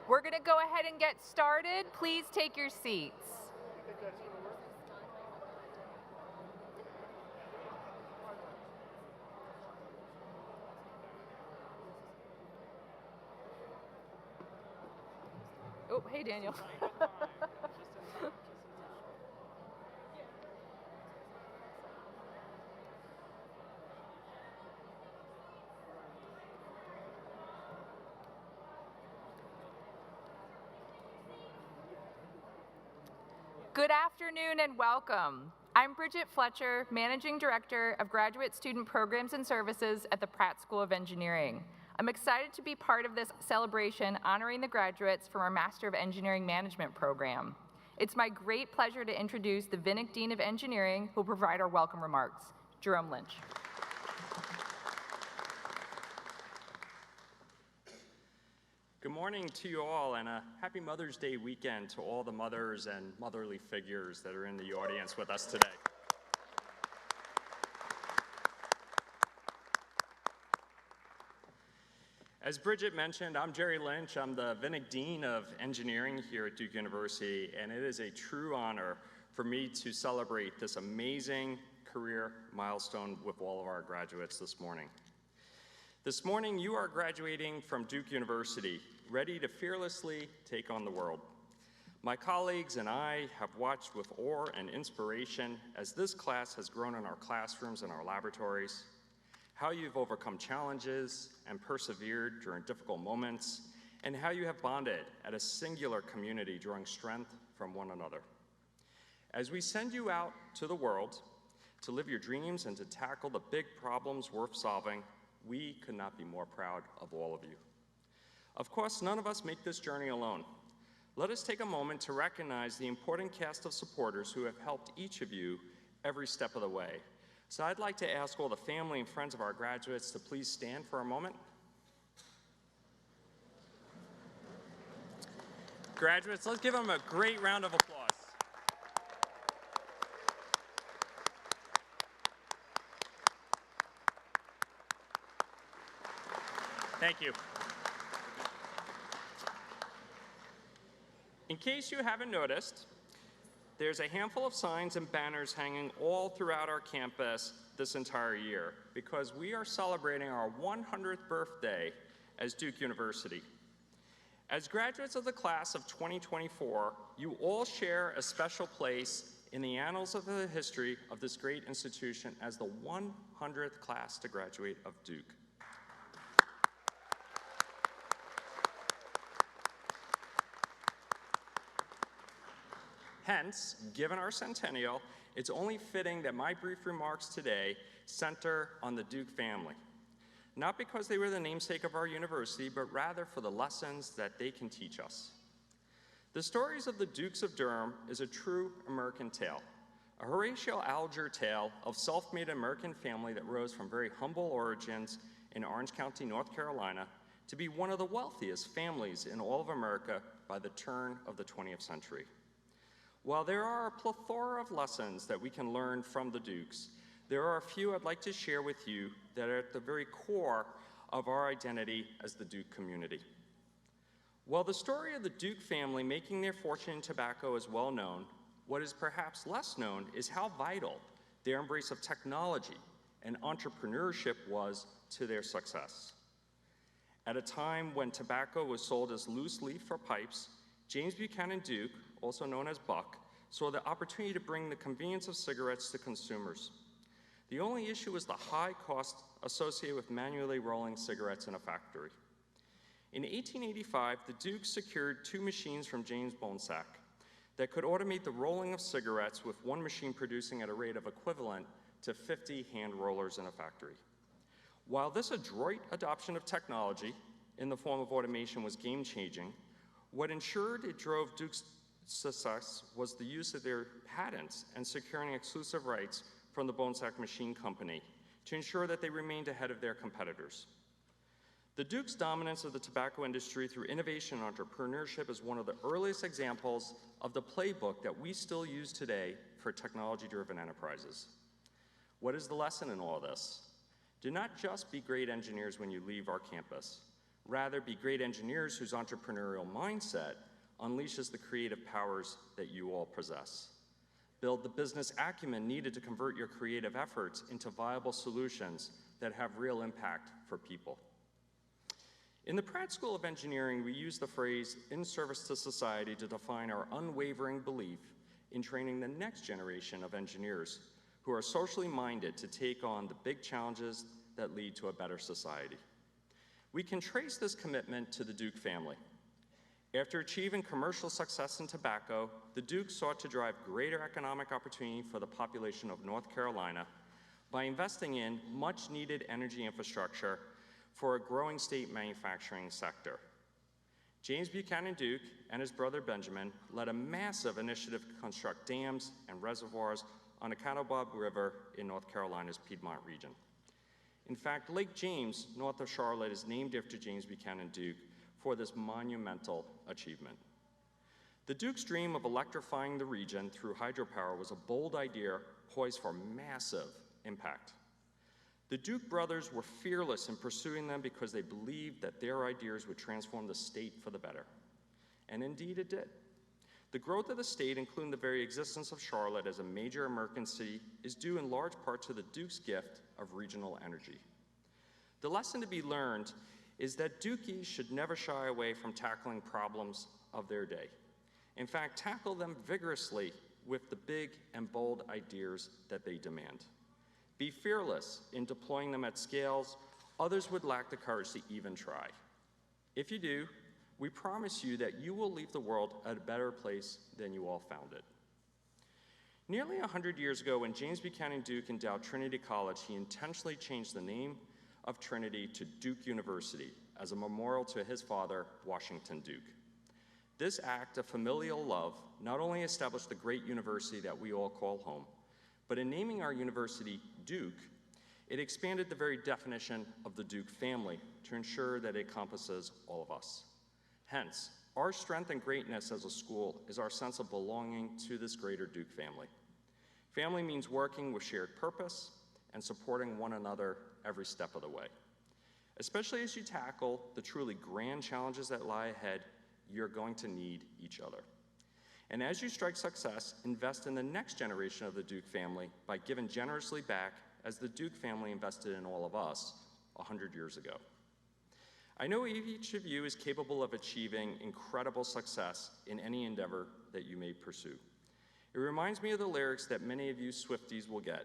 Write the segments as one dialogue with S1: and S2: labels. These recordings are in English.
S1: We're going to go ahead and get started. Please take your seats. Oh, hey, Daniel. Good afternoon and welcome. I'm Bridget Fletcher, Managing Director of Graduate Student Programs and Services at the Pratt School of Engineering. I'm excited to be part of this celebration honoring the graduates from our Master of Engineering Management program. It's my great pleasure to introduce the Vinnick Dean of Engineering, who will provide our welcome remarks. Jerome Lynch.
S2: Good morning to you all, and a happy Mother's Day weekend to all the mothers and motherly figures that are in the audience with us today. As Bridget mentioned, I'm Jerry Lynch. I'm the Vinnick Dean of Engineering here at Duke University, and it is a true honor for me to celebrate this amazing career milestone with all of our graduates this morning. This morning, you are graduating from Duke University, ready to fearlessly take on the world. My colleagues and I have watched with awe and inspiration as this class has grown in our classrooms and our laboratories, how you've overcome challenges and persevered during difficult moments, and how you have bonded at a singular community, drawing strength from one another. As we send you out to the world to live your dreams and to tackle the big problems worth solving, we could not be more proud of all of you. Of course, none of us make this journey alone. Let us take a moment to recognize the important cast of supporters who have helped each of you every step of the way. So I'd like to ask all the family and friends of our graduates to please stand for a moment. Graduates, let's give them a great round of applause. Thank you. In case you haven't noticed, there's a handful of signs and banners hanging all throughout our campus this entire year because we are celebrating our 100th birthday as Duke University. As graduates of the class of 2024, you all share a special place in the annals of the history of this great institution as the 100th class to graduate of Duke. Hence, given our centennial, it's only fitting that my brief remarks today center on the Duke family. Not because they were the namesake of our university, but rather for the lessons that they can teach us. The stories of the Dukes of Durham is a true American tale, a Horatio Alger tale of self-made American family that rose from very humble origins in Orange County, North Carolina, to be one of the wealthiest families in all of America by the turn of the 20th century. While there are a plethora of lessons that we can learn from the Dukes, there are a few I'd like to share with you that are at the very core of our identity as the Duke community. While the story of the Duke family making their fortune in tobacco is well known, what is perhaps less known is how vital their embrace of technology and entrepreneurship was to their success. At a time when tobacco was sold as loose leaf for pipes, James Buchanan Duke, also known as Buck, saw the opportunity to bring the convenience of cigarettes to consumers. The only issue was the high cost associated with manually rolling cigarettes in a factory. In 1885, the Dukes secured 2 machines from James Bonesack that could automate the rolling of cigarettes, with one machine producing at a rate of equivalent to 50 hand rollers in a factory. While this adroit adoption of technology in the form of automation was game-changing, what ensured it drove Duke's success was the use of their patents and securing exclusive rights from the Bonesack Machine Company to ensure that they remained ahead of their competitors. The Duke's dominance of the tobacco industry through innovation and entrepreneurship is one of the earliest examples of the playbook that we still use today for technology-driven enterprises. What is the lesson in all this? Do not just be great engineers when you leave our campus. Rather, be great engineers whose entrepreneurial mindset unleashes the creative powers that you all possess. Build the business acumen needed to convert your creative efforts into viable solutions that have real impact for people. In the Pratt School of Engineering, we use the phrase "in service to society" to define our unwavering belief in training the next generation of engineers who are socially minded to take on the big challenges that lead to a better society. We can trace this commitment to the Duke family. After achieving commercial success in tobacco, the Dukes sought to drive greater economic opportunity for the population of North Carolina by investing in much-needed energy infrastructure for a growing state manufacturing sector. James Buchanan Duke and his brother Benjamin led a massive initiative to construct dams and reservoirs on the Catawba River in North Carolina's Piedmont region. In fact, Lake James, north of Charlotte, is named after James Buchanan Duke for this monumental achievement. The Duke's dream of electrifying the region through hydropower was a bold idea poised for massive impact. The Duke brothers were fearless in pursuing them because they believed that their ideas would transform the state for the better. And indeed it did. The growth of the state, including the very existence of Charlotte as a major American city, is due in large part to the Duke's gift of regional energy. The lesson to be learned is that Dukies should never shy away from tackling problems of their day. In fact, tackle them vigorously with the big and bold ideas that they demand. Be fearless in deploying them at scales others would lack the courage to even try. If you do, we promise you that you will leave the world a better place than you all found it. Nearly 100 years ago, when James Buchanan Duke endowed Trinity College, he intentionally changed the name of Trinity to Duke University as a memorial to his father, Washington Duke. This act of familial love not only established the great university that we all call home, but in naming our university Duke, it expanded the very definition of the Duke family to ensure that it encompasses all of us. Hence, our strength and greatness as a school is our sense of belonging to this greater Duke family. Family means working with shared purpose and supporting one another every step of the way. Especially as you tackle the truly grand challenges that lie ahead, you're going to need each other. And as you strike success, invest in the next generation of the Duke family by giving generously back as the Duke family invested in all of us 100 years ago. I know each of you is capable of achieving incredible success in any endeavor that you may pursue. It reminds me of the lyrics that many of you Swifties will get.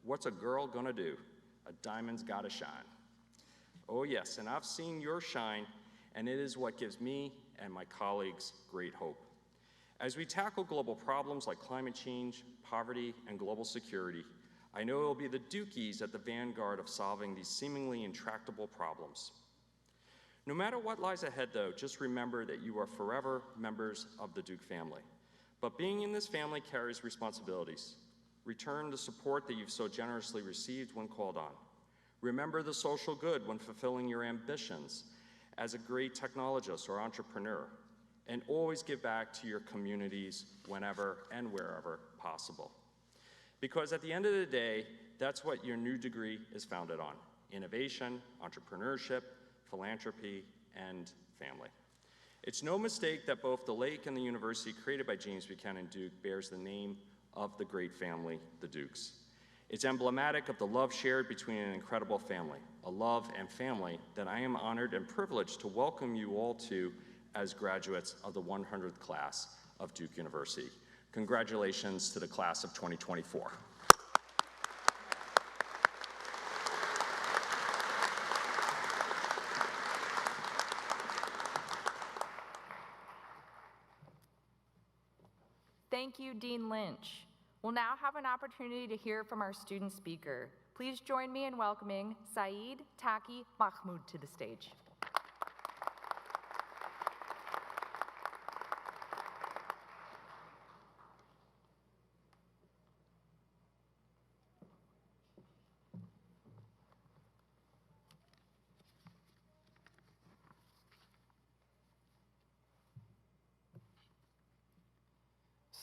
S2: What's a girl gonna do? A diamond's gotta shine. Oh yes, and I've seen your shine, and it is what gives me and my colleagues great hope. As we tackle global problems like climate change, poverty, and global security, I know it will be the Dukies at the vanguard of solving these seemingly intractable problems. No matter what lies ahead, though, just remember that you are forever members of the Duke family. But being in this family carries responsibilities. Return the support that you've so generously received when called on. Remember the social good when fulfilling your ambitions as a great technologist or entrepreneur. And always give back to your communities whenever and wherever possible. Because at the end of the day, that's what your new degree is founded on: innovation, entrepreneurship, philanthropy, and family. It's no mistake that both the lake and the university created by James Buchanan Duke bears the name of the great family, the Dukes. It's emblematic of the love shared between an incredible family, a love and family that I am honored and privileged to welcome you all to as graduates of the 100th class of Duke University. Congratulations to the class of 2024.
S1: Thank you, Dean Lynch. We'll now have an opportunity to hear from our student speaker. Please join me in welcoming Saeed Taki Mahmoud to the stage.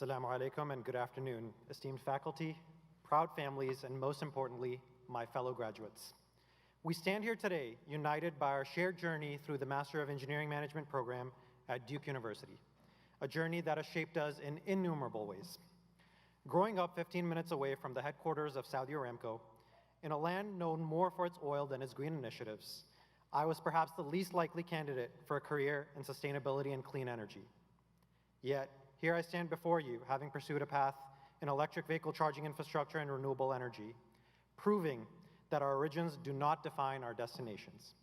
S3: Assalamu alaikum and good afternoon, esteemed faculty, proud families, and most importantly, my fellow graduates. We stand here today united by our shared journey through the Master of Engineering Management program at Duke University, a journey that has shaped us in innumerable ways. Growing up 15 minutes away from the headquarters of Saudi Aramco, in a land known more for its oil than its green initiatives, I was perhaps the least likely candidate for a career in sustainability and clean energy. Yet, here I stand before you, having pursued a path in electric vehicle charging infrastructure and renewable energy, proving that our origins do not define our destinations.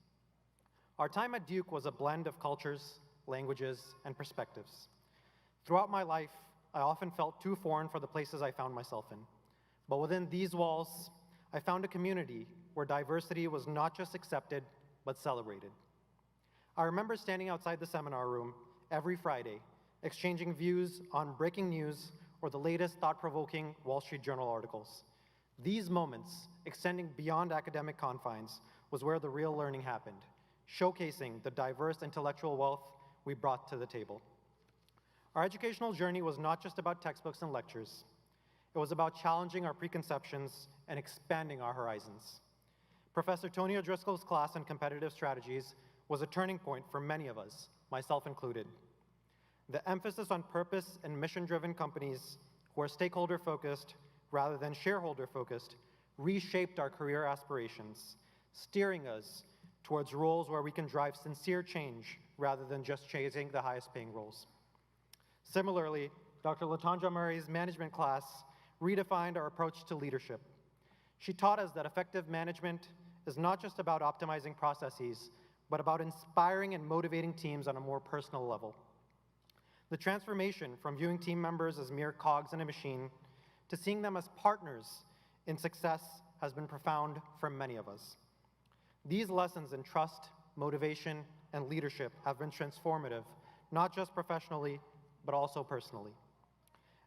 S3: Our time at Duke was a blend of cultures, languages, and perspectives. Throughout my life, I often felt too foreign for the places I found myself in. But within these walls, I found a community where diversity was not just accepted, but celebrated. I remember standing outside the seminar room every Friday, exchanging views on breaking news or the latest thought-provoking Wall Street Journal articles. These moments, extending beyond academic confines, was where the real learning happened, showcasing the diverse intellectual wealth we brought to the table. Our educational journey was not just about textbooks and lectures. It was about challenging our preconceptions and expanding our horizons. Professor Tony O'Driscoll's class on competitive strategies was a turning point for many of us, myself included. The emphasis on purpose and mission-driven companies who are stakeholder-focused rather than shareholder-focused reshaped our career aspirations, steering us towards roles where we can drive sincere change rather than just chasing the highest-paying roles. Similarly, Dr. Latanja Murray's management class redefined our approach to leadership. She taught us that effective management is not just about optimizing processes, but about inspiring and motivating teams on a more personal level. The transformation from viewing team members as mere cogs in a machine to seeing them as partners in success has been profound for many of us. These lessons in trust, motivation, and leadership have been transformative, not just professionally, but also personally.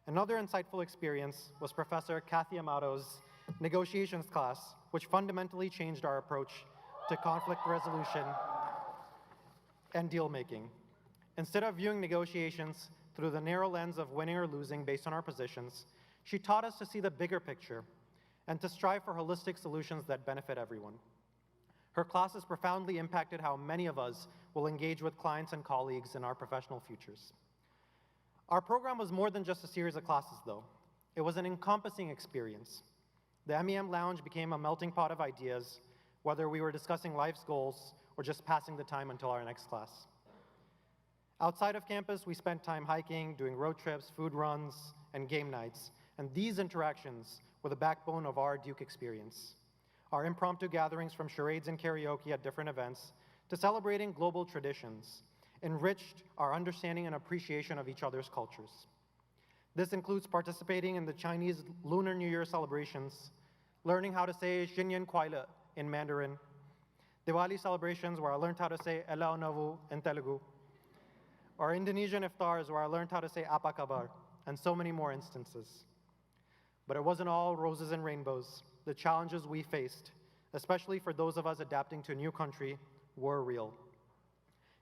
S3: Another insightful experience was Professor Kathy Amato's negotiations class, which fundamentally changed our approach to conflict resolution and deal-making. Instead of viewing negotiations through the narrow lens of winning or losing based on our positions, she taught us to see the bigger picture and to strive for holistic solutions that benefit everyone. Her classes profoundly impacted how many of us will engage with clients and colleagues in our professional futures. Our program was more than just a series of classes, though. It was an encompassing experience. The MEM Lounge became a melting pot of ideas, whether we were discussing life's goals or just passing the time until our next class. Outside of campus, we spent time hiking, doing road trips, food runs, and game nights, and these interactions were the backbone of our Duke experience. Our impromptu gatherings from charades and karaoke at different events to celebrating global traditions enriched our understanding and appreciation of each other's cultures. This includes participating in the Chinese Lunar New Year celebrations, learning how to say Xinyan Kuaila in Mandarin, Diwali celebrations where I learned how to say Ela Navu in Telugu, or Indonesian iftars where I learned how to say Apa Kabar, and so many more instances. But it wasn't all roses and rainbows. The challenges we faced, especially for those of us adapting to a new country, were real.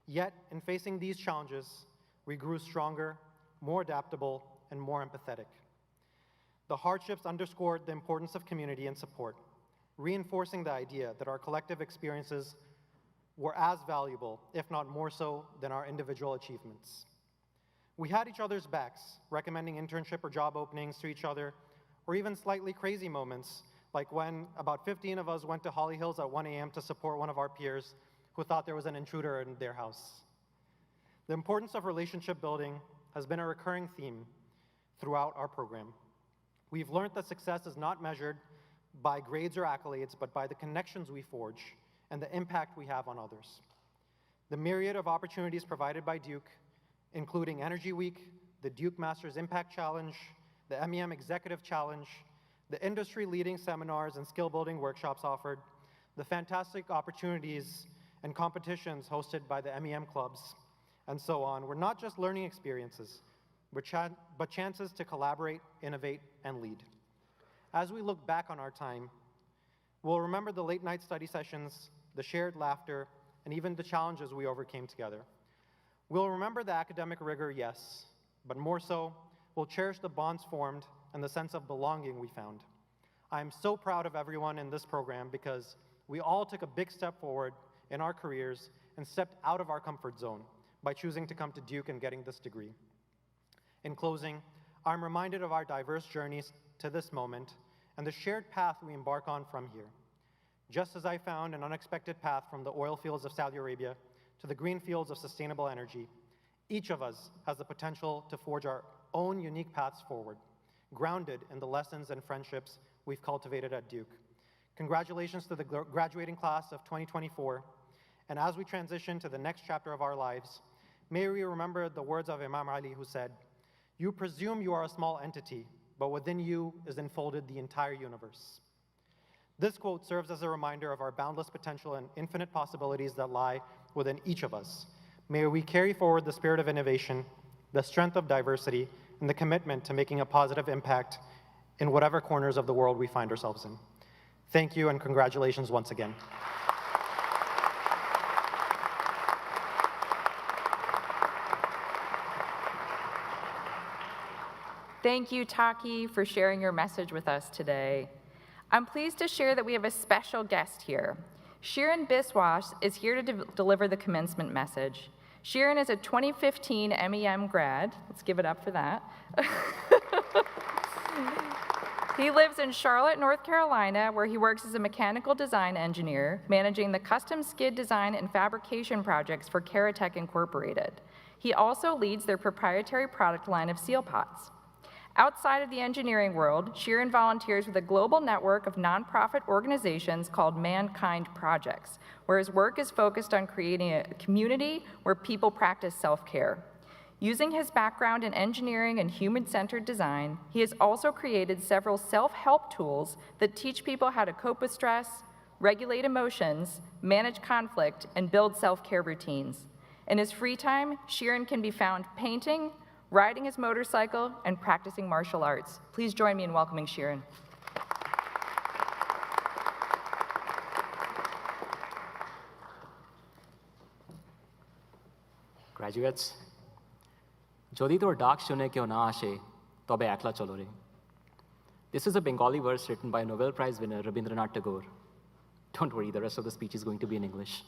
S3: Yet, in facing these challenges, we grew stronger, more adaptable, and more empathetic. The hardships underscored the importance of community and support, reinforcing the idea that our collective experiences were as valuable, if not more so, than our individual achievements. We had each other's backs, recommending internship or job openings to each other, or even slightly crazy moments, like when about 15 of us went to Holly Hills at 1 a.m. to support one of our peers who thought there was an intruder in their house. The importance of relationship building has been a recurring theme throughout our program. We've learned that success is not measured by grades or accolades, but by the connections we forge and the impact we have on others. The myriad of opportunities provided by Duke, including Energy Week, the Duke Masters Impact Challenge, the MEM Executive Challenge, the industry-leading seminars and skill-building workshops offered, the fantastic opportunities and competitions hosted by the MEM clubs, and so on, were not just learning experiences, but chances to collaborate, innovate, and lead. As we look back on our time, we'll remember the late-night study sessions, the shared laughter, and even the challenges we overcame together. We'll remember the academic rigor, yes, but more so, we'll cherish the bonds formed and the sense of belonging we found. I am so proud of everyone in this program because we all took a big step forward in our careers and stepped out of our comfort zone by choosing to come to Duke and getting this degree. In closing, I'm reminded of our diverse journeys to this moment and the shared path we embark on from here. Just as I found an unexpected path from the oil fields of Saudi Arabia to the green fields of sustainable energy, each of us has the potential to forge our own unique paths forward, grounded in the lessons and friendships we've cultivated at Duke. Congratulations to the graduating class of 2024, and as we transition to the next chapter of our lives, may we remember the words of Imam Ali, who said, "You presume you are a small entity, but within you is enfolded the entire universe." This quote serves as a reminder of our boundless potential and infinite possibilities that lie within each of us. May we carry forward the spirit of innovation, the strength of diversity, and the commitment to making a positive impact in whatever corners of the world we find ourselves in. Thank you, and congratulations once again.
S1: Thank you, Taki, for sharing your message with us today. I'm pleased to share that we have a special guest here. Shirin Biswas is here to deliver the commencement message. Shirin is a 2015 MEM grad. Let's give it up for that. He lives in Charlotte, North Carolina, where he works as a mechanical design engineer, managing the custom skid design and fabrication projects for Caratech Incorporated. He also leads their proprietary product line of seal pots. Outside of the engineering world, Shirin volunteers with a global network of nonprofit organizations called Mankind Projects, where his work is focused on creating a community where people practice self-care. Using his background in engineering and human-centered design, he has also created several self-help tools that teach people how to cope with stress, regulate emotions, manage conflict, and build self-care routines. In his free time, Shirin can be found painting, riding his motorcycle, and practicing martial arts. Please join me in welcoming Shirin.
S4: Graduates, jodi tor dak shune kyo na ashe, tobe ekla cholo re. This is a Bengali verse written by Nobel Prize winner Rabindranath Tagore. Don't worry, the rest of the speech is going to be in English.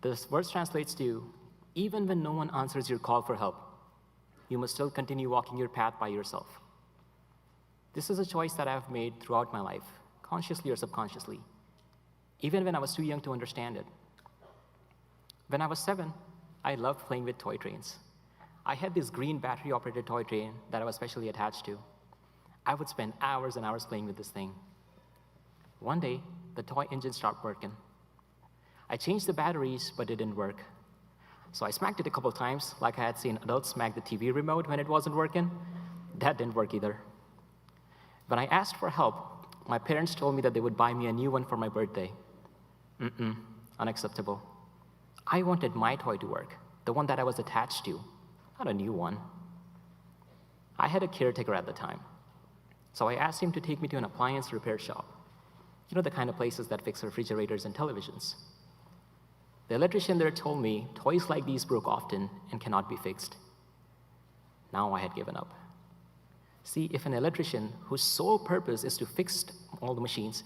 S4: This verse translates to, even when no one answers your call for help, you must still continue walking your path by yourself. This is a choice that I've made throughout my life, consciously or subconsciously, even when I was too young to understand it. When I was 7, I loved playing with toy trains. I had this green battery-operated toy train that I was specially attached to. I would spend hours and hours playing with this thing. One day, the toy engine stopped working. I changed the batteries, but it didn't work. So I smacked it a couple times, like I had seen adults smack the TV remote when it wasn't working. That didn't work either. When I asked for help, my parents told me that they would buy me a new one for my birthday. Unacceptable. I wanted my toy to work, the one that I was attached to, not a new one. I had a caretaker at the time, so I asked him to take me to an appliance repair shop. You know, the kind of places that fix refrigerators and televisions. The electrician there told me toys like these broke often and cannot be fixed. Now I had given up. See, if an electrician whose sole purpose is to fix all the machines,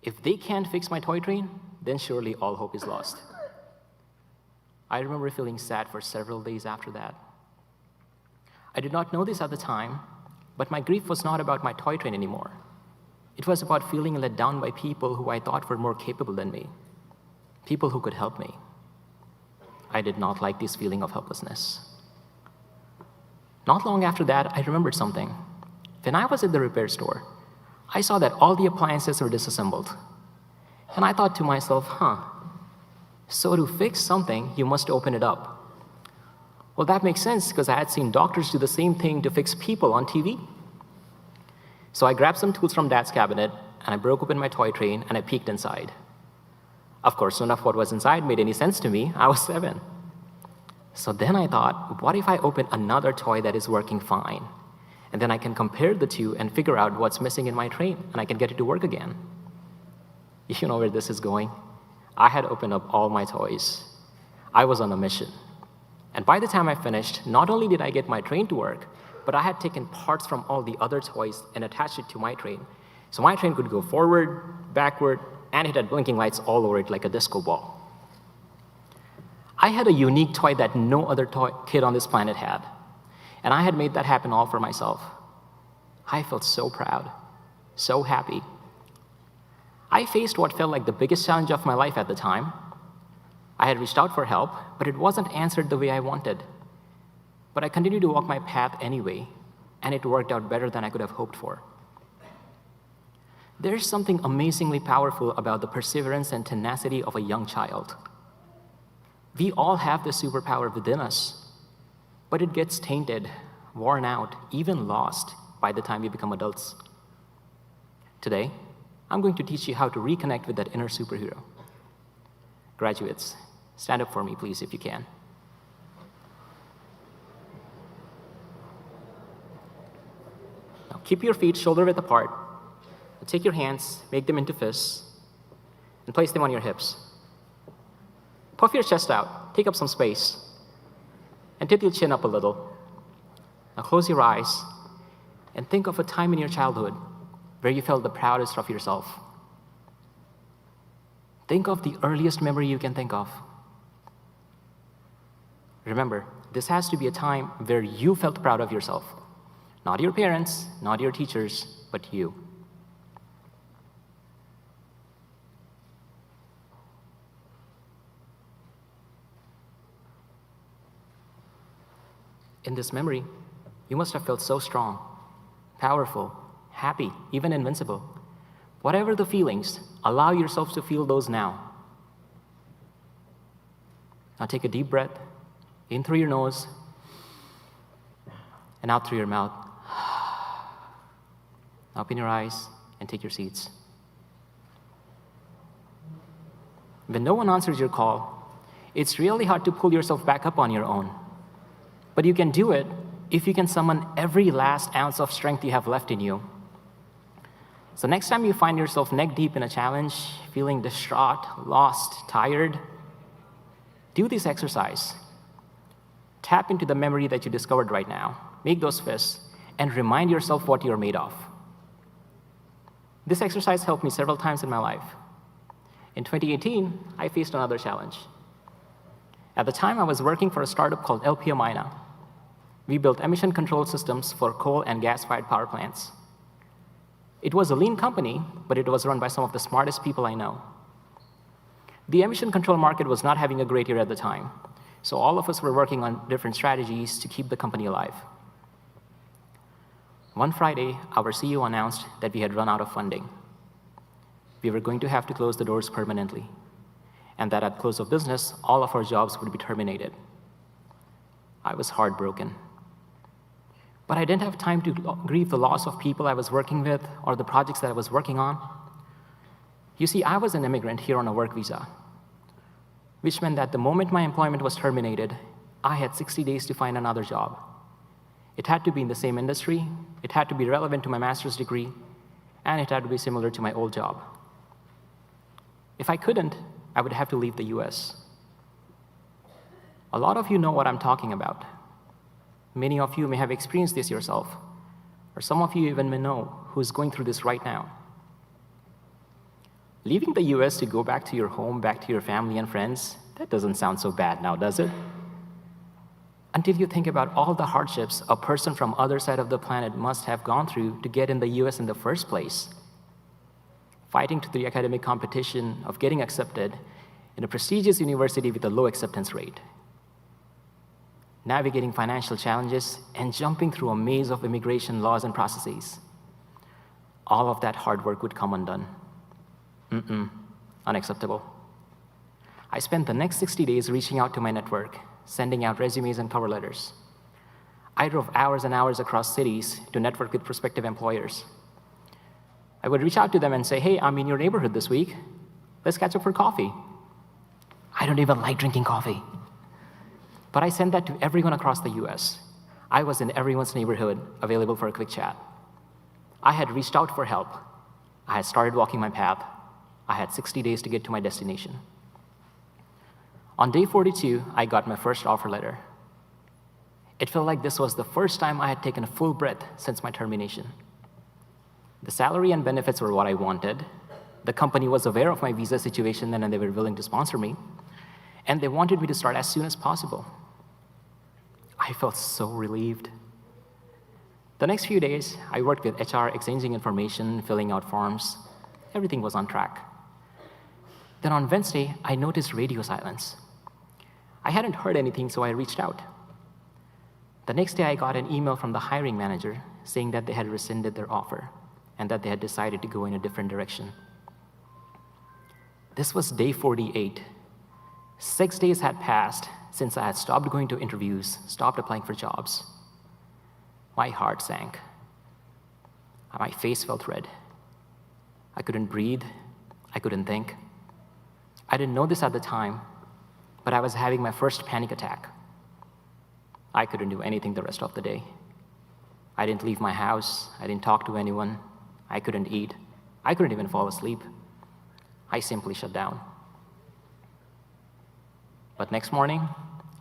S4: if they can't fix my toy train, then surely all hope is lost. I remember feeling sad for several days after that. I did not know this at the time, but my grief was not about my toy train anymore. It was about feeling let down by people who I thought were more capable than me. People who could help me. I did not like this feeling of helplessness. Not long after that, I remembered something. When I was at the repair store, I saw that all the appliances were disassembled. And I thought to myself, so to fix something, you must open it up. Well, that makes sense, because I had seen doctors do the same thing to fix people on TV. So I grabbed some tools from Dad's cabinet, and I broke open my toy train, and I peeked inside. Of course, none of what was inside made any sense to me. I was 7. So then I thought, what if I open another toy that is working fine? And then I can compare the two and figure out what's missing in my train, and I can get it to work again. You know where this is going? I had opened up all my toys. I was on a mission. And by the time I finished, not only did I get my train to work, but I had taken parts from all the other toys and attached it to my train. So my train could go forward, backward, and it had blinking lights all over it like a disco ball. I had a unique toy that no other kid on this planet had, and I had made that happen all for myself. I felt so proud, so happy. I faced what felt like the biggest challenge of my life at the time. I had reached out for help, but it wasn't answered the way I wanted. But I continued to walk my path anyway, and it worked out better than I could have hoped for. There's something amazingly powerful about the perseverance and tenacity of a young child. We all have this superpower within us, but it gets tainted, worn out, even lost by the time we become adults. Today, I'm going to teach you how to reconnect with that inner superhero. Graduates, stand up for me, please, if you can. Now, keep your feet shoulder-width apart. Take your hands, make them into fists, and place them on your hips. Puff your chest out, take up some space, and tip your chin up a little. Now close your eyes, and think of a time in your childhood where you felt the proudest of yourself. Think of the earliest memory you can think of. Remember, this has to be a time where you felt proud of yourself. Not your parents, not your teachers, but you. In this memory, you must have felt so strong, powerful, happy, even invincible. Whatever the feelings, allow yourself to feel those now. Now take a deep breath, in through your nose, and out through your mouth. Open your eyes and take your seats. When no one answers your call, it's really hard to pull yourself back up on your own. But you can do it if you can summon every last ounce of strength you have left in you. So next time you find yourself neck deep in a challenge, feeling distraught, lost, tired, do this exercise. Tap into the memory that you discovered right now. Make those fists and remind yourself what you're made of. This exercise helped me several times in my life. In 2018, I faced another challenge. At the time, I was working for a startup called LPMINA. We built emission control systems for coal and gas-fired power plants. It was a lean company, but it was run by some of the smartest people I know. The emission control market was not having a great year at the time, so all of us were working on different strategies to keep the company alive. One Friday, our CEO announced that we had run out of funding. We were going to have to close the doors permanently, and that at close of business, all of our jobs would be terminated. I was heartbroken. But I didn't have time to grieve the loss of people I was working with or the projects that I was working on. You see, I was an immigrant here on a work visa, which meant that the moment my employment was terminated, I had 60 days to find another job. It had to be in the same industry, it had to be relevant to my master's degree, and it had to be similar to my old job. If I couldn't, I would have to leave the US. A lot of you know what I'm talking about. Many of you may have experienced this yourself, or some of you even may know who is going through this right now. Leaving the US to go back to your home, back to your family and friends, that doesn't sound so bad now, does it? Until you think about all the hardships a person from other side of the planet must have gone through to get in the US in the first place. Fighting to the academic competition of getting accepted in a prestigious university with a low acceptance rate. Navigating financial challenges, and jumping through a maze of immigration laws and processes. All of that hard work would come undone. Unacceptable. I spent the next 60 days reaching out to my network, sending out resumes and cover letters. I drove hours and hours across cities to network with prospective employers. I would reach out to them and say, hey, I'm in your neighborhood this week. Let's catch up for coffee. I don't even like drinking coffee. But I sent that to everyone across the US. I was in everyone's neighborhood, available for a quick chat. I had reached out for help. I had started walking my path. I had 60 days to get to my destination. On day 42, I got my first offer letter. It felt like this was the first time I had taken a full breath since my termination. The salary and benefits were what I wanted. The company was aware of my visa situation and they were willing to sponsor me. And they wanted me to start as soon as possible. I felt so relieved. The next few days, I worked with HR, exchanging information, filling out forms. Everything was on track. Then on Wednesday, I noticed radio silence. I hadn't heard anything, so I reached out. The next day, I got an email from the hiring manager saying that they had rescinded their offer and that they had decided to go in a different direction. This was day 48. 6 days had passed since I had stopped going to interviews, stopped applying for jobs. My heart sank. My face felt red. I couldn't breathe. I couldn't think. I didn't know this at the time, but I was having my first panic attack. I couldn't do anything the rest of the day. I didn't leave my house. I didn't talk to anyone. I couldn't eat. I couldn't even fall asleep. I simply shut down. But next morning,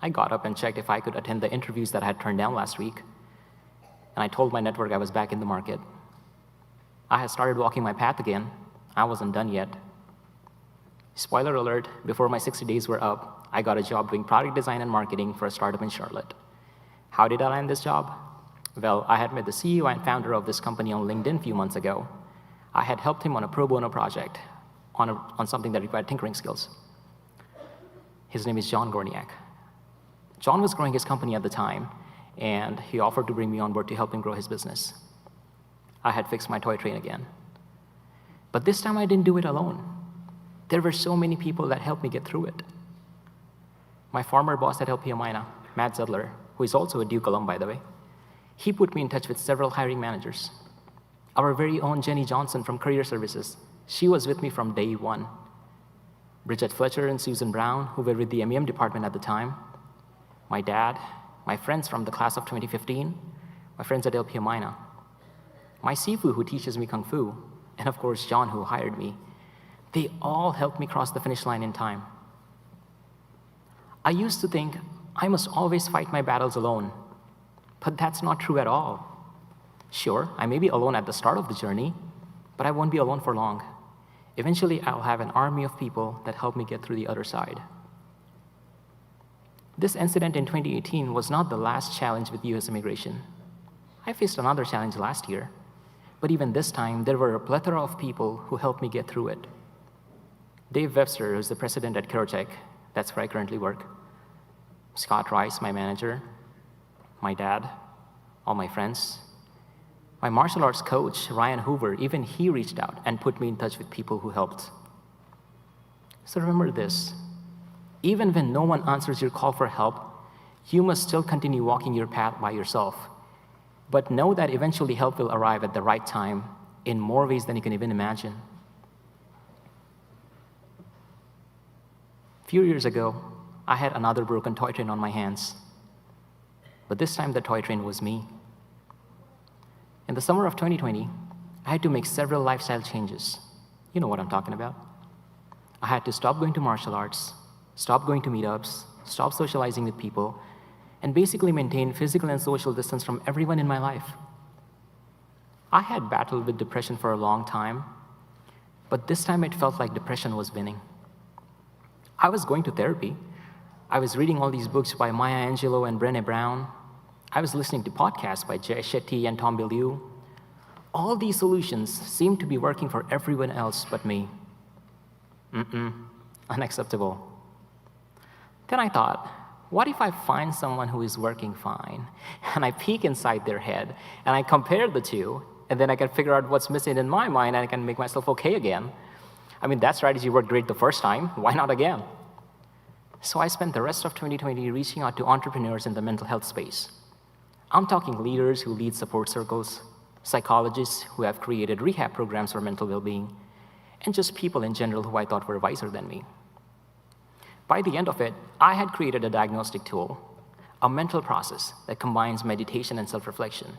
S4: I got up and checked if I could attend the interviews that I had turned down last week. And I told my network I was back in the market. I had started walking my path again. I wasn't done yet. Spoiler alert, before my 60 days were up, I got a job doing product design and marketing for a startup in Charlotte. How did I land this job? Well, I had met the CEO and founder of this company on LinkedIn a few months ago. I had helped him on a pro bono project on something that required tinkering skills. His name is John Gorniak. John was growing his company at the time, and he offered to bring me on board to help him grow his business. I had fixed my toy train again. But this time I didn't do it alone. There were so many people that helped me get through it. My former boss at LPO Mina, Matt Zedler, who is also a Duke alum, by the way, he put me in touch with several hiring managers. Our very own Jenny Johnson from Career Services, she was with me from day one. Bridget Fletcher and Susan Brown, who were with the MEM department at the time, my dad, my friends from the class of 2015, my friends at LPO Mina, my Sifu who teaches me Kung Fu, and of course John who hired me. They all helped me cross the finish line in time. I used to think I must always fight my battles alone, but that's not true at all. Sure, I may be alone at the start of the journey, but I won't be alone for long. Eventually, I'll have an army of people that help me get through the other side. This incident in 2018 was not the last challenge with US immigration. I faced another challenge last year, but even this time, there were a plethora of people who helped me get through it. Dave Webster, who's the president at Kerotech, that's where I currently work. Scott Rice, my manager, my dad, all my friends. My martial arts coach, Ryan Hoover, even he reached out and put me in touch with people who helped. So remember this, even when no one answers your call for help, you must still continue walking your path by yourself. But know that eventually help will arrive at the right time in more ways than you can even imagine. A few years ago, I had another broken toy train on my hands. But this time the toy train was me. In the summer of 2020, I had to make several lifestyle changes. You know what I'm talking about. I had to stop going to martial arts, stop going to meetups, stop socializing with people, and basically maintain physical and social distance from everyone in my life. I had battled with depression for a long time, but this time it felt like depression was winning. I was going to therapy. I was reading all these books by Maya Angelou and Brené Brown. I was listening to podcasts by Jay Shetty and Tom Bilyeu. All these solutions seemed to be working for everyone else but me. Unacceptable. Then I thought, what if I find someone who is working fine, and I peek inside their head, and I compare the two, and then I can figure out what's missing in my mind, and I can make myself okay again. I mean, that strategy worked great the first time. Why not again? So I spent the rest of 2020 reaching out to entrepreneurs in the mental health space. I'm talking leaders who lead support circles, psychologists who have created rehab programs for mental well-being, and just people in general who I thought were wiser than me. By the end of it, I had created a diagnostic tool, a mental process that combines meditation and self-reflection,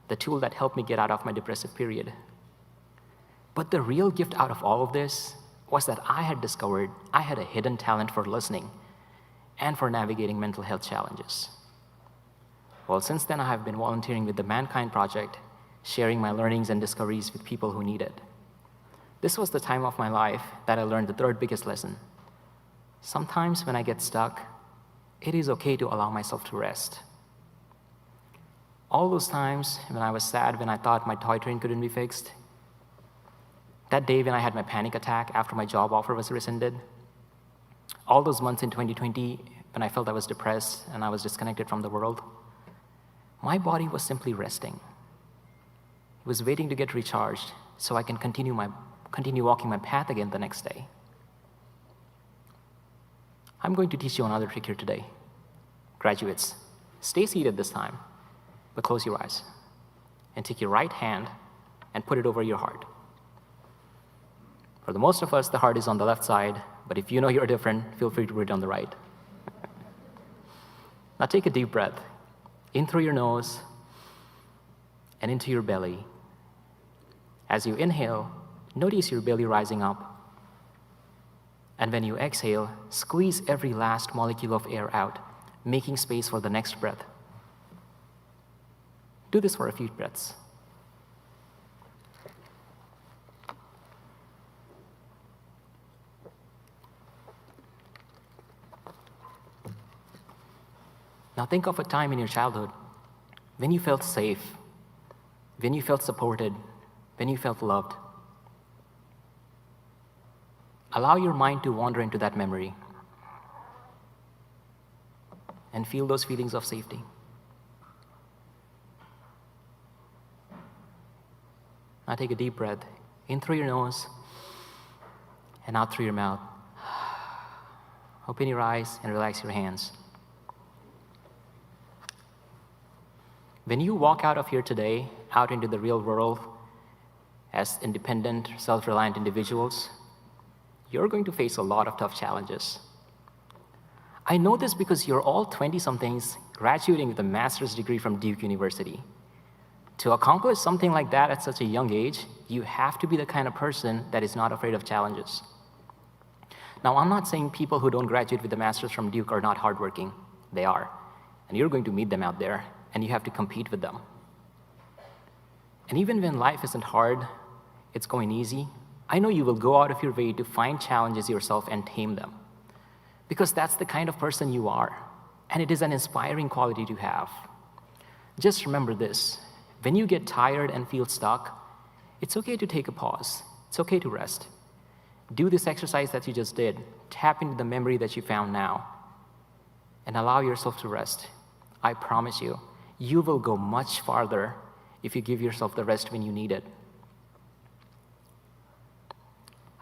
S4: the tool that helped me get out of my depressive period. But the real gift out of all of this was that I had discovered I had a hidden talent for listening and for navigating mental health challenges. Well, since then, I have been volunteering with the Mankind Project, sharing my learnings and discoveries with people who need it. This was the time of my life that I learned the third biggest lesson. Sometimes when I get stuck, it is okay to allow myself to rest. All those times when I was sad, when I thought my toy train couldn't be fixed, that day when I had my panic attack after my job offer was rescinded, all those months in 2020 when I felt I was depressed and I was disconnected from the world, my body was simply resting. It was waiting to get recharged so I can continue walking my path again the next day. I'm going to teach you another trick here today. Graduates, stay seated this time, but close your eyes and take your right hand and put it over your heart. For the most of us, the heart is on the left side, but if you know you're different, feel free to put it on the right. Now take a deep breath, in through your nose and into your belly. As you inhale, notice your belly rising up. And when you exhale, squeeze every last molecule of air out, making space for the next breath. Do this for a few breaths. Now think of a time in your childhood when you felt safe, when you felt supported, when you felt loved. Allow your mind to wander into that memory and feel those feelings of safety. Now take a deep breath, in through your nose and out through your mouth. Open your eyes and relax your hands. When you walk out of here today, out into the real world, as independent, self-reliant individuals, you're going to face a lot of tough challenges. I know this because you're all 20-somethings graduating with a master's degree from Duke University. To accomplish something like that at such a young age, you have to be the kind of person that is not afraid of challenges. Now, I'm not saying people who don't graduate with a master's from Duke are not hardworking. They are. And you're going to meet them out there, and you have to compete with them. And even when life isn't hard, it's going easy, I know you will go out of your way to find challenges yourself and tame them. Because that's the kind of person you are, and it is an inspiring quality to have. Just remember this, when you get tired and feel stuck, it's okay to take a pause. It's okay to rest. Do this exercise that you just did. Tap into the memory that you found now, and allow yourself to rest. I promise you, you will go much farther if you give yourself the rest when you need it.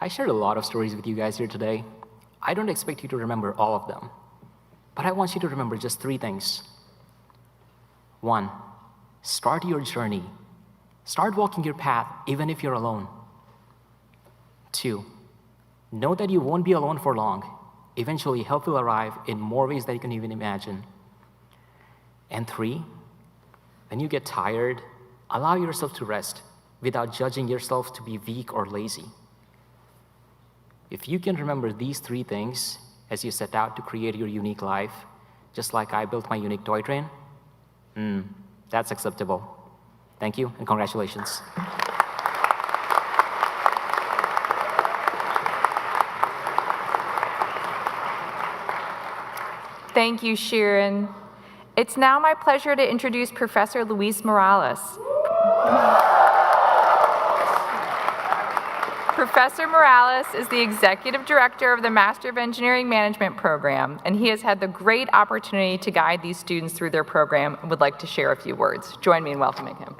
S4: I shared a lot of stories with you guys here today. I don't expect you to remember all of them, but I want you to remember just 3 things. 1, start your journey. Start walking your path, even if you're alone. 2, know that you won't be alone for long. Eventually, help will arrive in more ways than you can even imagine. And 3, when you get tired, allow yourself to rest without judging yourself to be weak or lazy. If you can remember these 3 things as you set out to create your unique life, just like I built my unique toy train, that's acceptable. Thank you, and congratulations.
S1: Thank you, Sharon. It's now my pleasure to introduce Professor Luis Morales. Professor Morales is the Executive Director of the Master of Engineering Management program, and he has had the great opportunity to guide these students through their program and would like to share a few words. Join me in welcoming him.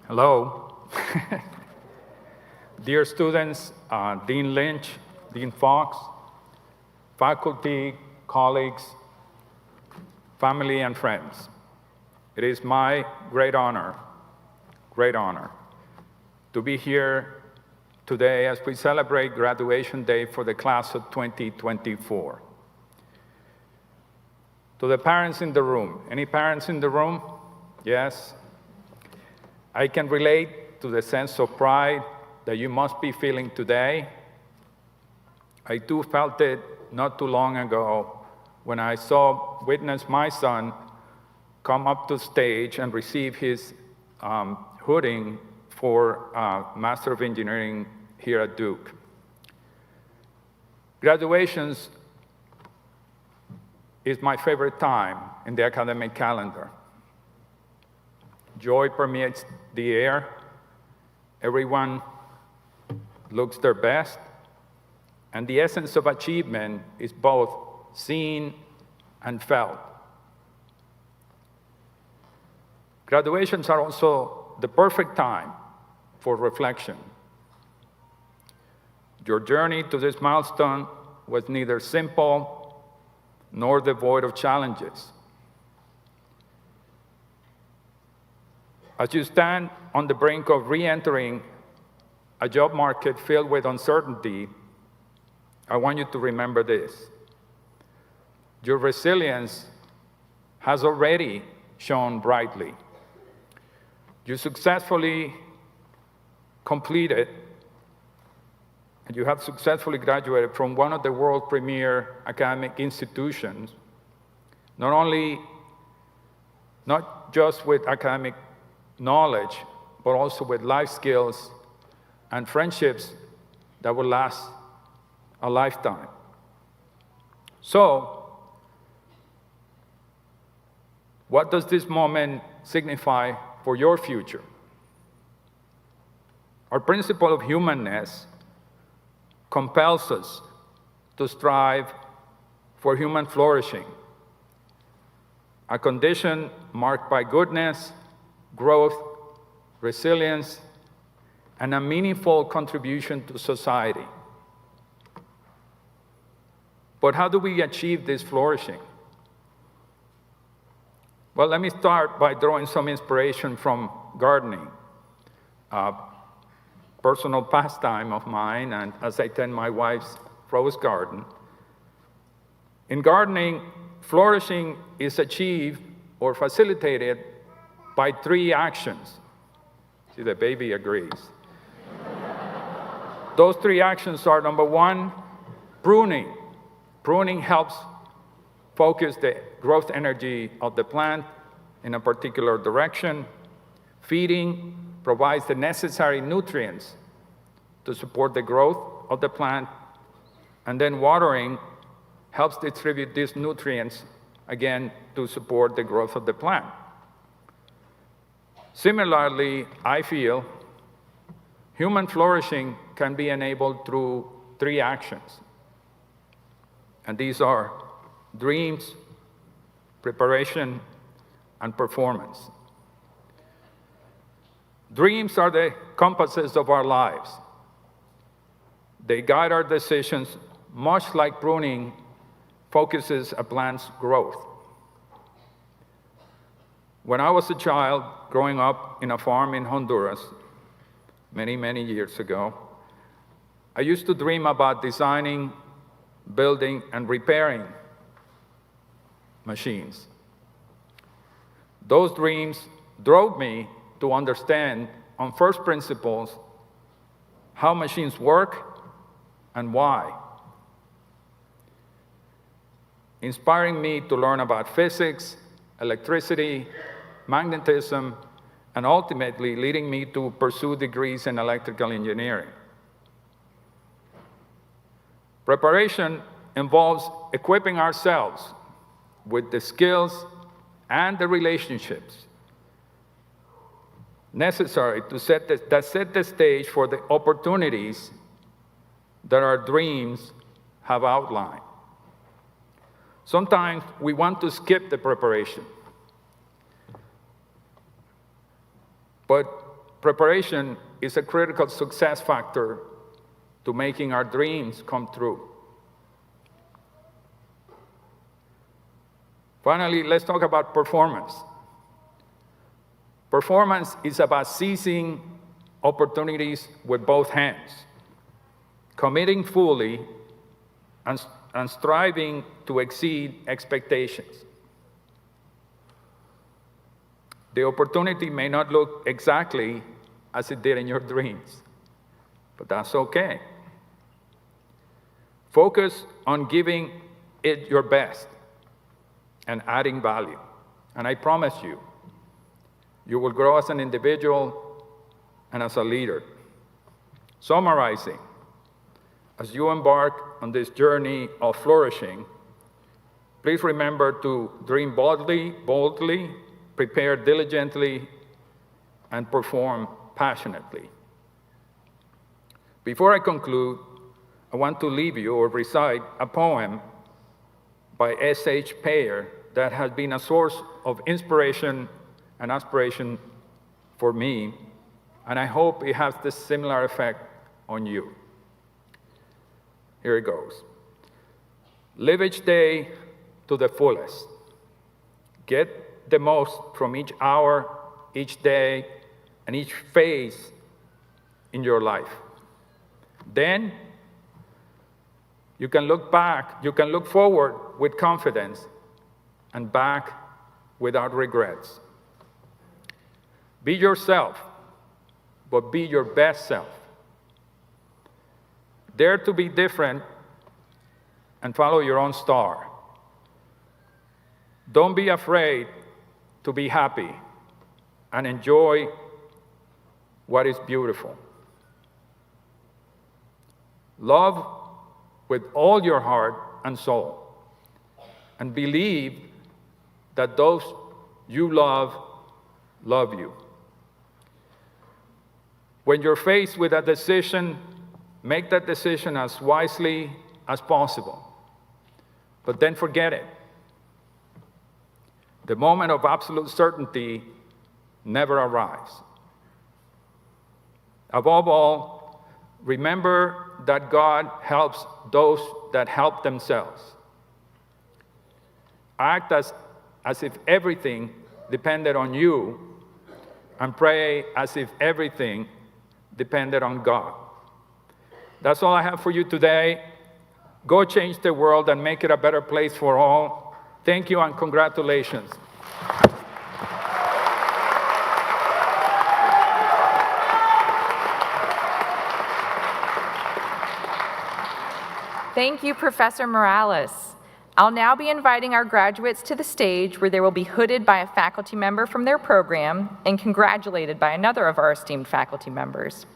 S5: Hello. Dear students, Dean Lynch, Dean Fox, faculty, colleagues, family, and friends. It is my great honor, to be here today as we celebrate graduation day for the class of 2024. To the parents in the room, any parents in the room? Yes? I can relate to the sense of pride that you must be feeling today I too felt it not too long ago when I witnessed my son come up to stage and receive his hooding for Master of Engineering here at Duke. Graduations is my favorite time in the academic calendar. Joy permeates the air. Everyone looks their best. And the essence of achievement is both seen and felt. Graduations are also the perfect time for reflection. Your journey to this milestone was neither simple nor devoid of challenges. As you stand on the brink of re-entering a job market filled with uncertainty, I want you to remember this. Your resilience has already shone brightly. You successfully completed, and you have successfully graduated from one of the world's premier academic institutions, not just with academic knowledge, but also with life skills and friendships that will last a lifetime. So, what does this moment signify for your future? Our principle of humanness compels us to strive for human flourishing, a condition marked by goodness, growth, resilience, and a meaningful contribution to society. But how do we achieve this flourishing? Well, let me start by drawing some inspiration from gardening, a personal pastime of mine, and as I tend my wife's rose garden. In gardening, flourishing is achieved or facilitated by 3 actions. See, the baby agrees. Those 3 actions are, number 1, pruning. Pruning helps focus the growth energy of the plant in a particular direction. Feeding provides the necessary nutrients to support the growth of the plant. And then watering helps distribute these nutrients, again, to support the growth of the plant. Similarly, I feel human flourishing can be enabled through 3 actions. And these are dreams, preparation, and performance. Dreams are the compasses of our lives. They guide our decisions, much like pruning focuses a plant's growth. When I was a child growing up in a farm in Honduras, many, many years ago, I used to dream about designing, building, and repairing machines. Those dreams drove me to understand on first principles how machines work and why, inspiring me to learn about physics, electricity, magnetism, and ultimately leading me to pursue degrees in electrical engineering. Preparation involves equipping ourselves with the skills and the relationships necessary to set the stage for the opportunities that our dreams have outlined. Sometimes we want to skip the preparation, but preparation is a critical success factor to making our dreams come true. Finally, let's talk about performance. Performance is about seizing opportunities with both hands, committing fully, and striving to exceed expectations. The opportunity may not look exactly as it did in your dreams, but that's okay. Focus on giving it your best and adding value. And I promise you, you will grow as an individual and as a leader. Summarizing, as you embark on this journey of flourishing, please remember to dream boldly, prepare diligently, and perform passionately. Before I conclude, I want to leave you or recite a poem by S.H. Payer that has been a source of inspiration and aspiration for me, and I hope it has this similar effect on you. Here it goes. Live each day to the fullest. Get the most from each hour, each day, and each phase in your life. Then you can look forward with confidence and back without regrets. Be yourself, but be your best self. Dare to be different and follow your own star. Don't be afraid to be happy and enjoy what is beautiful. Love with all your heart and soul, and believe that those you love you. When you're faced with a decision, make that decision as wisely as possible, but then forget it. The moment of absolute certainty never arrives. Above all, remember that God helps those that help themselves. Act as if everything depended on you, and pray as if everything depended on God. That's all I have for you today. Go change the world and make it a better place for all. Thank you and congratulations.
S1: Thank you, Professor Morales. I'll now be inviting our graduates to the stage where they will be hooded by a faculty member from their program and congratulated by another of our esteemed faculty members.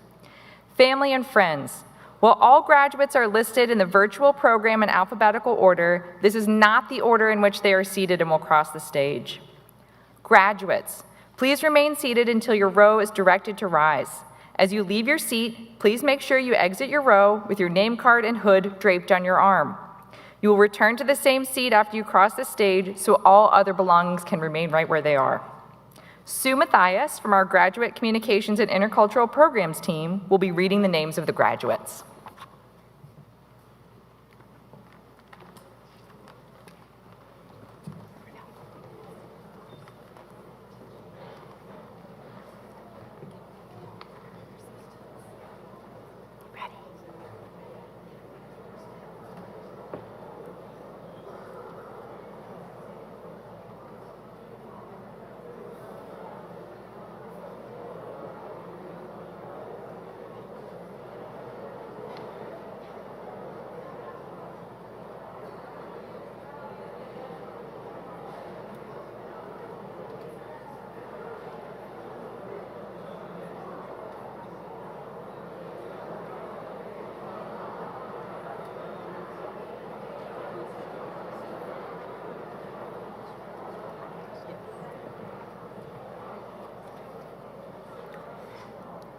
S1: Family and friends, while all graduates are listed in the virtual program in alphabetical order, this is not the order in which they are seated and will cross the stage. Graduates, please remain seated until your row is directed to rise. As you leave your seat, please make sure you exit your row with your name card and hood draped on your arm. You will return to the same seat after you cross the stage so all other belongings can remain right where they are. Sue Mathias from our Graduate Communications and Intercultural Programs team will be reading the names of the graduates.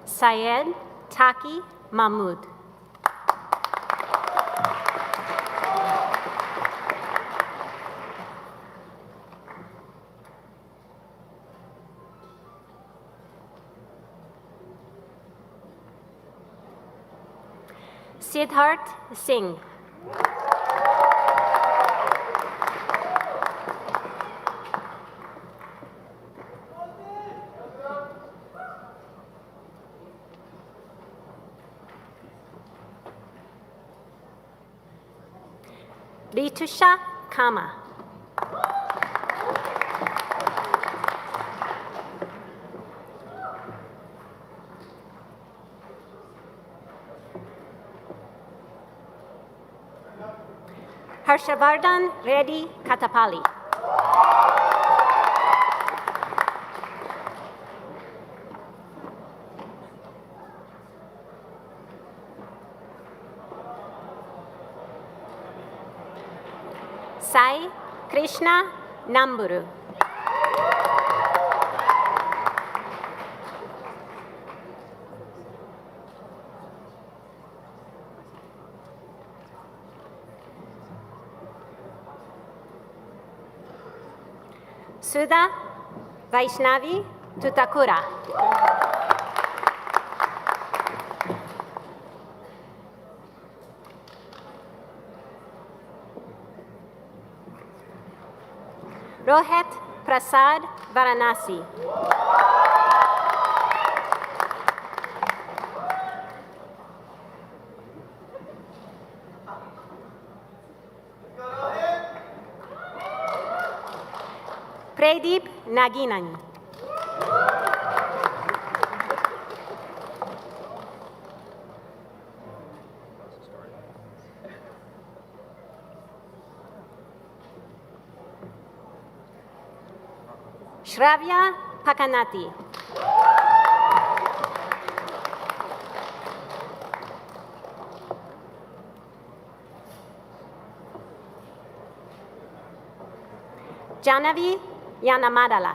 S6: Syed Taki Mahmood. Siddharth Singh. Ritusha Kama. Harshavardhan Reddy Katapali. Sai Krishna Namburu. Sudha Vaishnavi Tutakura. Rohit Prasad Varanasi. Pradeep Naginan. Shravya Pakanati. Janavi Yanamadala.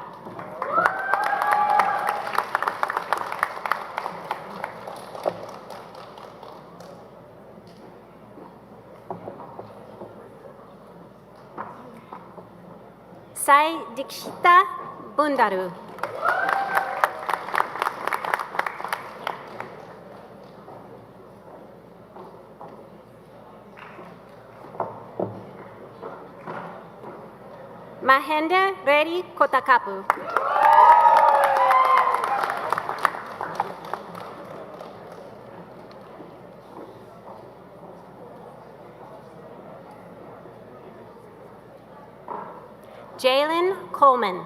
S6: Sai Dikshita Bundaru. Mahender Reddy Kotakapu. Jalen Coleman.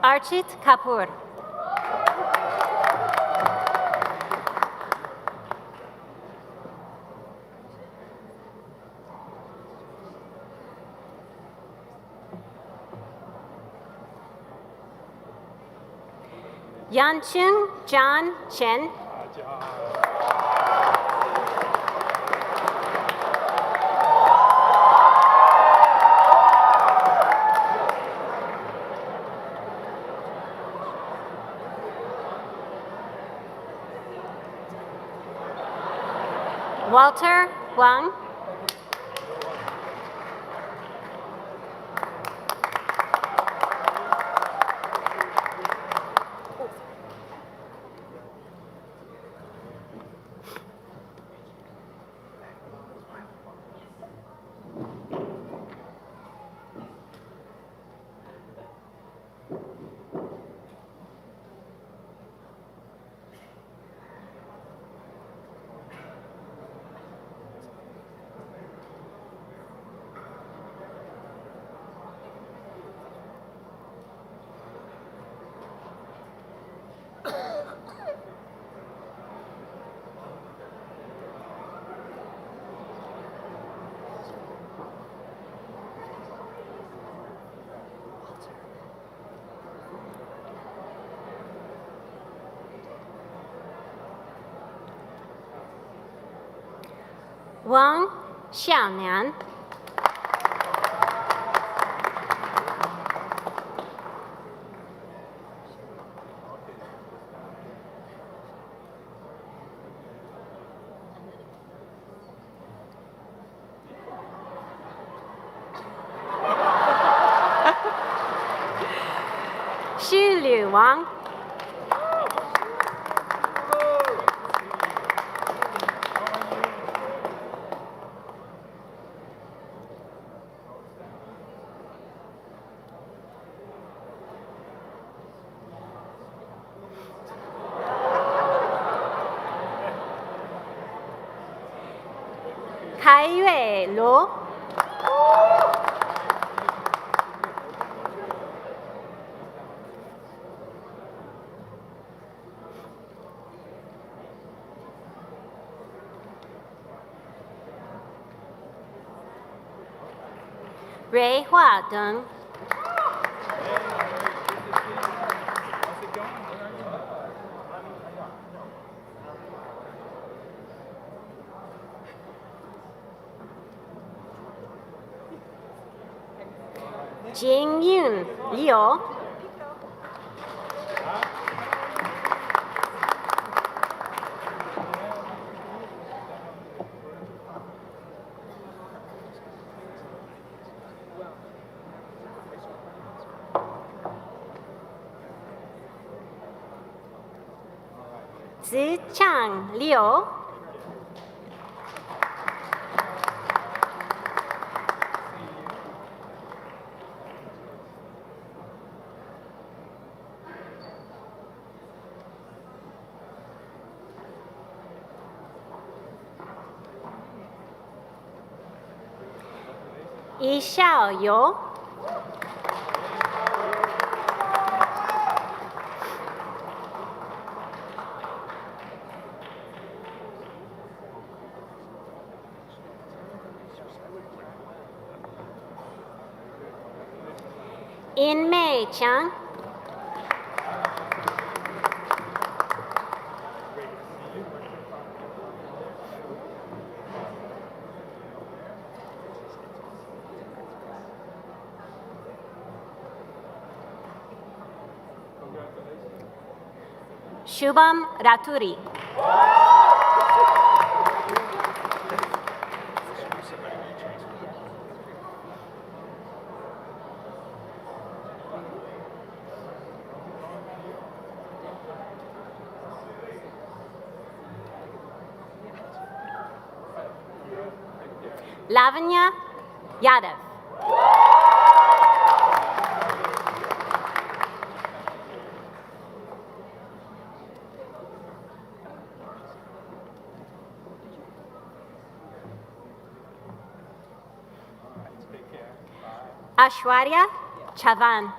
S6: Archit Kapoor. Yanchung John Chen. Walter Wang. Wang Xiaonan. Xu Liu Wang. 台越路。瑞化灯。金运流。子长流。一笑有。因美强。शुभम रातुरी। Lavanya Yadav. Ashwarya Chavan।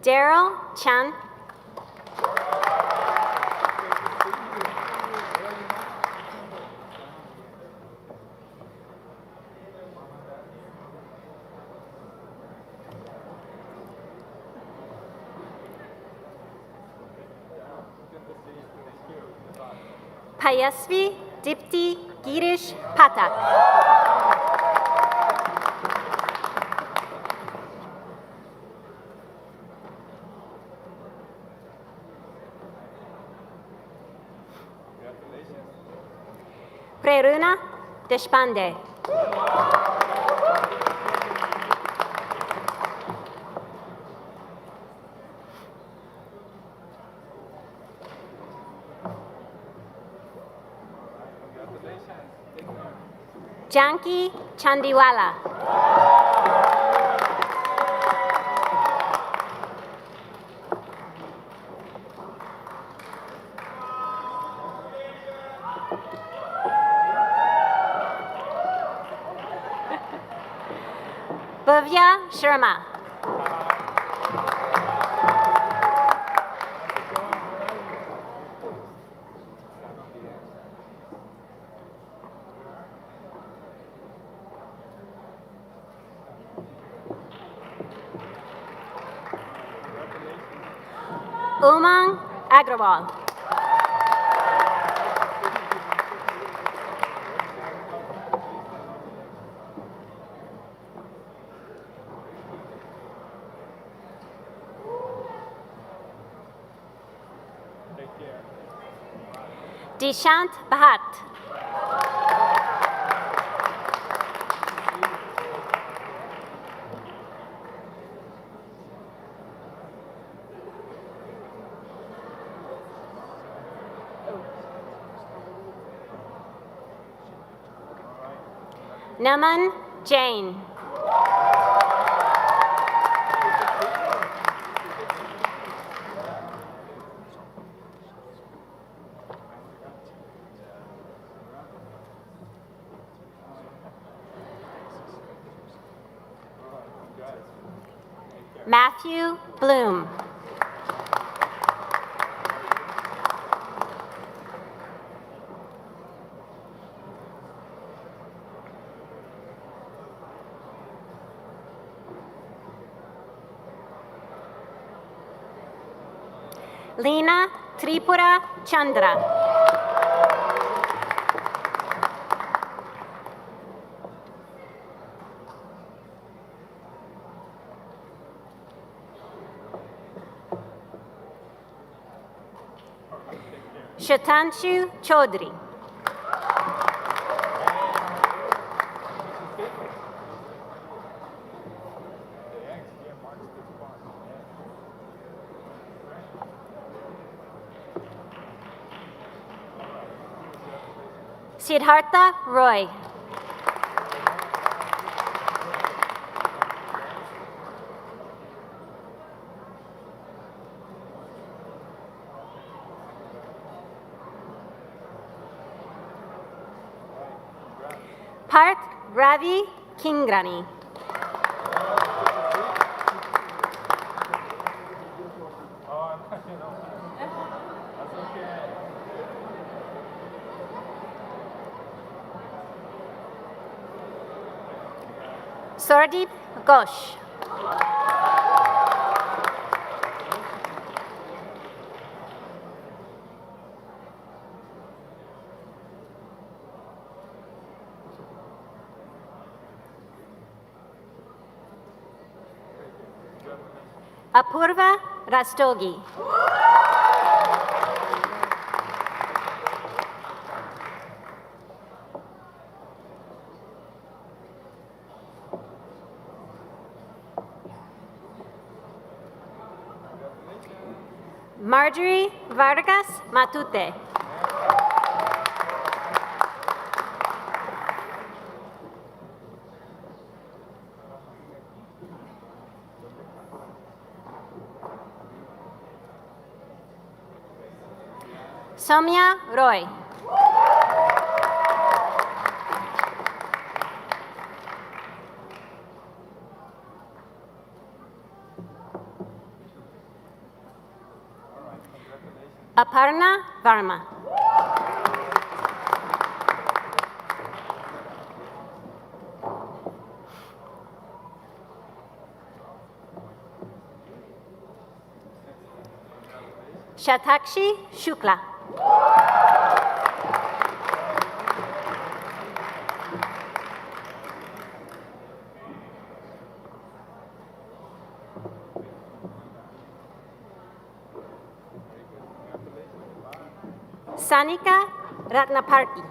S6: Daryl Chan। Payasvi Dipti Girish Patak। Preruna Deshpande। Janki Chandiwala। Bhavya Sharma। Umang Agrawal। Dishant Bhatt। Naman Jain. Matthew Bloom. Lena Tripura Chandra. Shatanshu Chaudhary. Siddhartha Roy. Parth Ravi Kingrani. Swardeep Ghosh. Apurva Rastogi. Marjorie Vargas Matute. Soumya Roy. Aparna Varma. Shatakshi Shukla. Sanika Ratnaparty.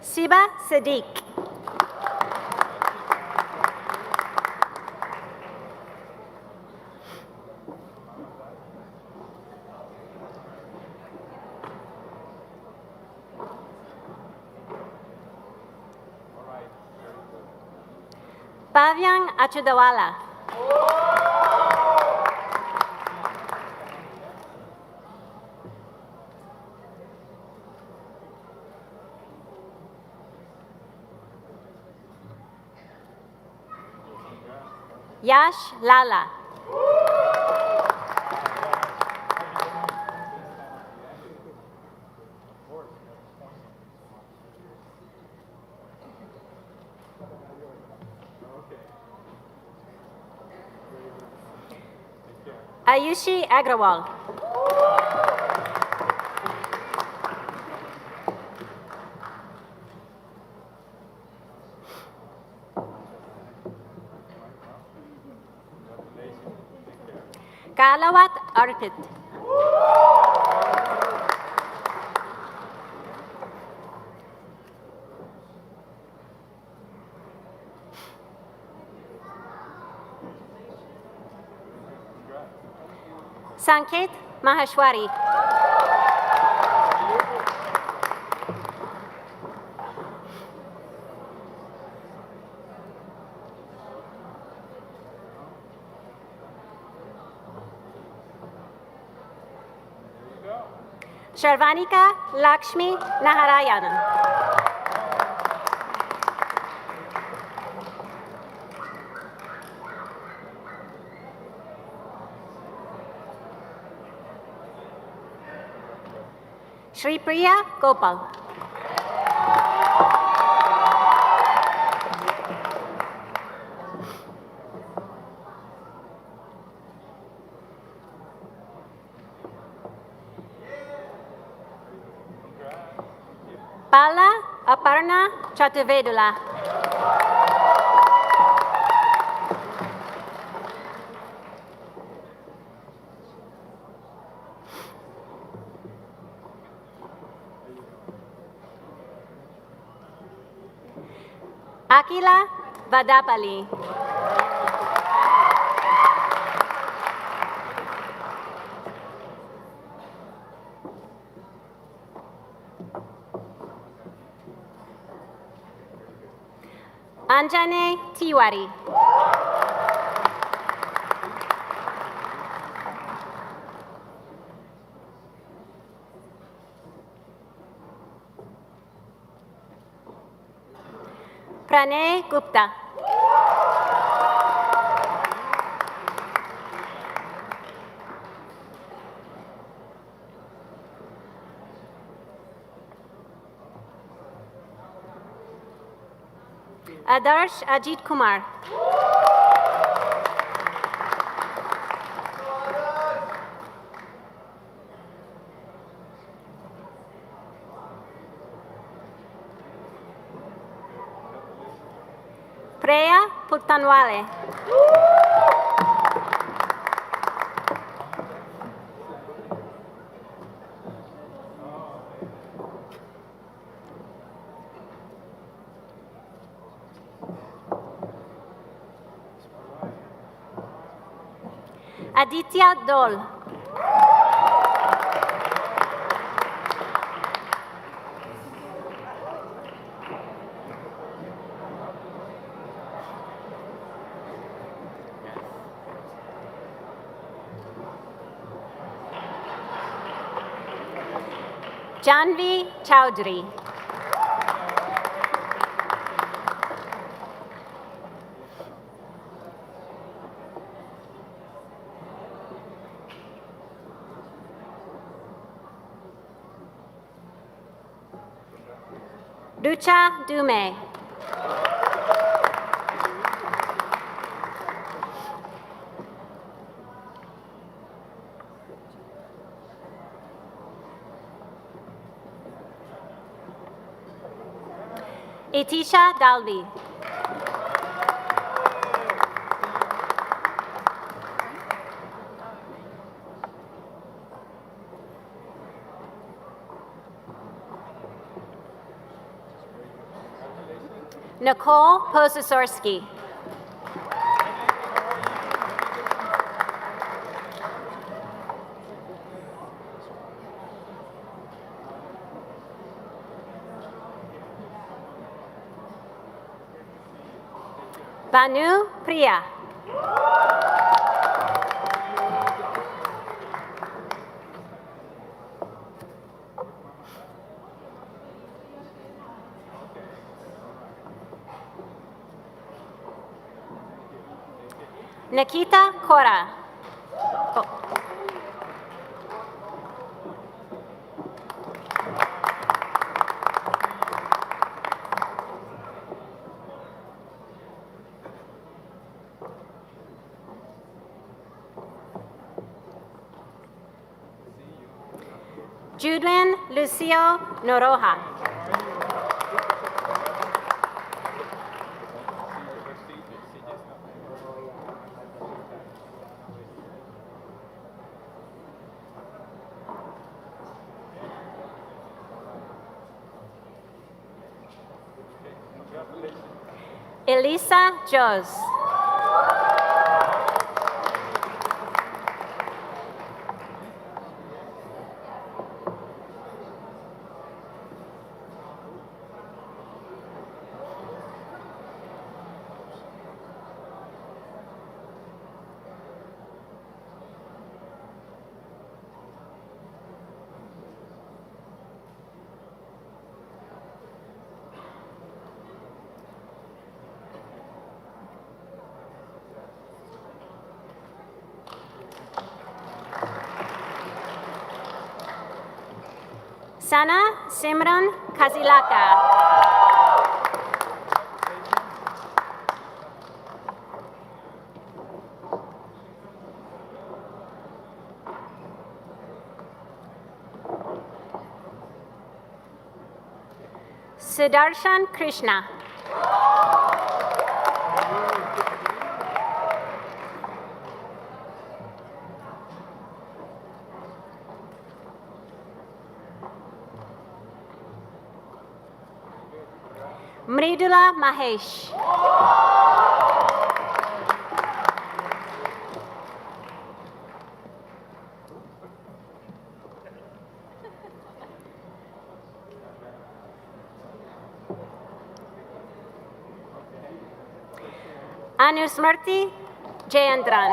S6: Siba Sadiq. Pavyang Achudawala. Yash Lala. Ayushi Agrawal. Kalawat Arpit. Sanket Maheshwari. Sharvanika Lakshmi Naharayanan. Shri Priya Gopal. Bala Aparna Chaturvedula. Akila Vadapali. Anjane Tiwari. Pranay Gupta. Adarsh Ajit Kumar. Preya Puttanwale. Aditya Dol. Janvi Chowdhury. Rucha Dume. Itisha Dalvi. Nicole Posasorski. Vanu Priya. Nikita Kora. Judwin Lucio Noroja. Elisa Jose. Sana Simran Kazilaka. Sudarshan Krishna. Mridula Mahesh. Anusmriti Jayendran.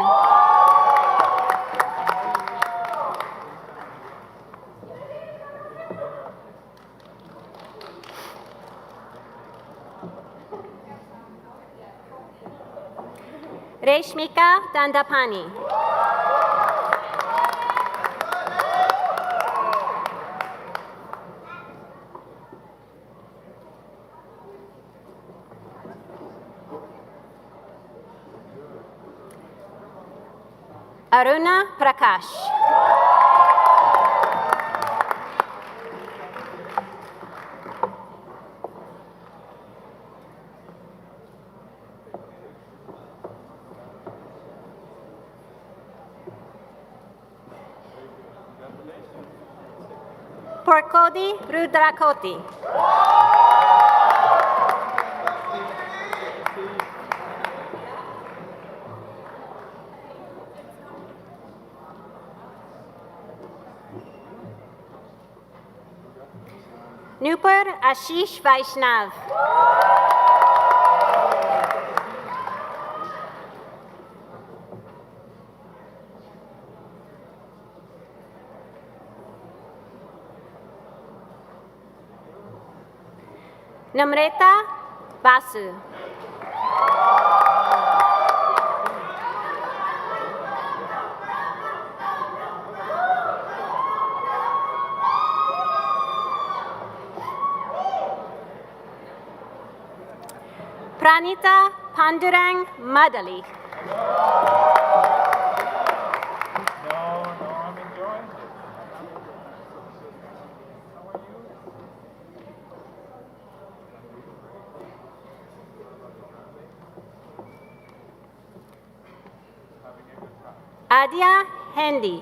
S6: Reshmika Dandapani. Aruna Prakash. Porkodi Rudrakoti. Nupur Ashish Vaishnav. Namrata Basu. Pranita Pandurang Madali. Adia Hendi.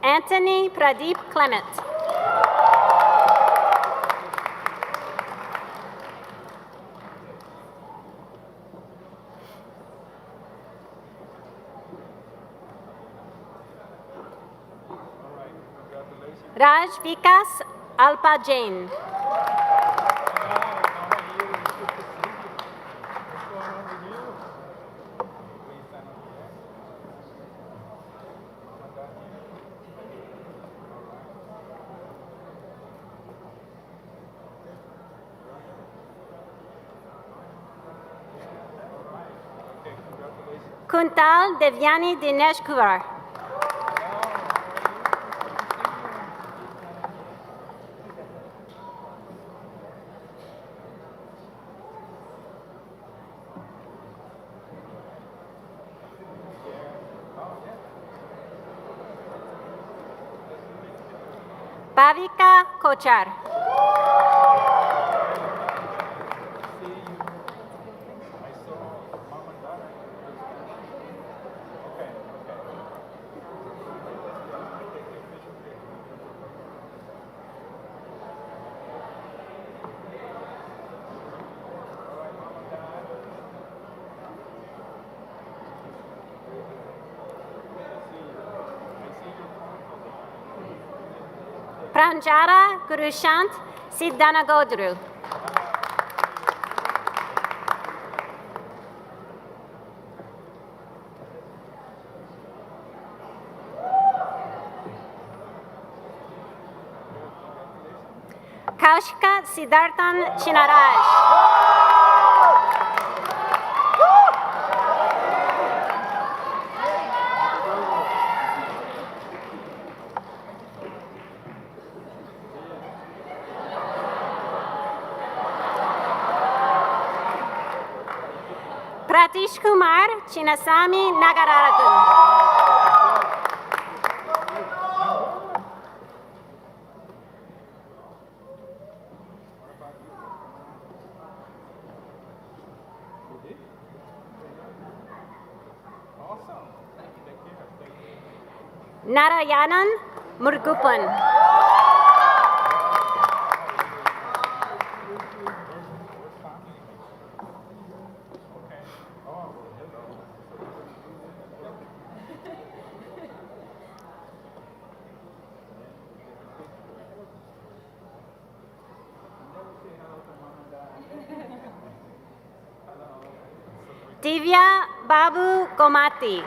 S6: Anthony Pradeep Clement. Raj Vikas Alpa Jain. Kuntal Devyani Dinesh Kuvar. Bhavika Kochar. Pranjara Gurushant Siddhanagodru. Kaushika Siddharthan Chinaraj. Pratish Kumar Chinasamy Nagararatun. Narayanan Murgupan. Divya Babu Komati.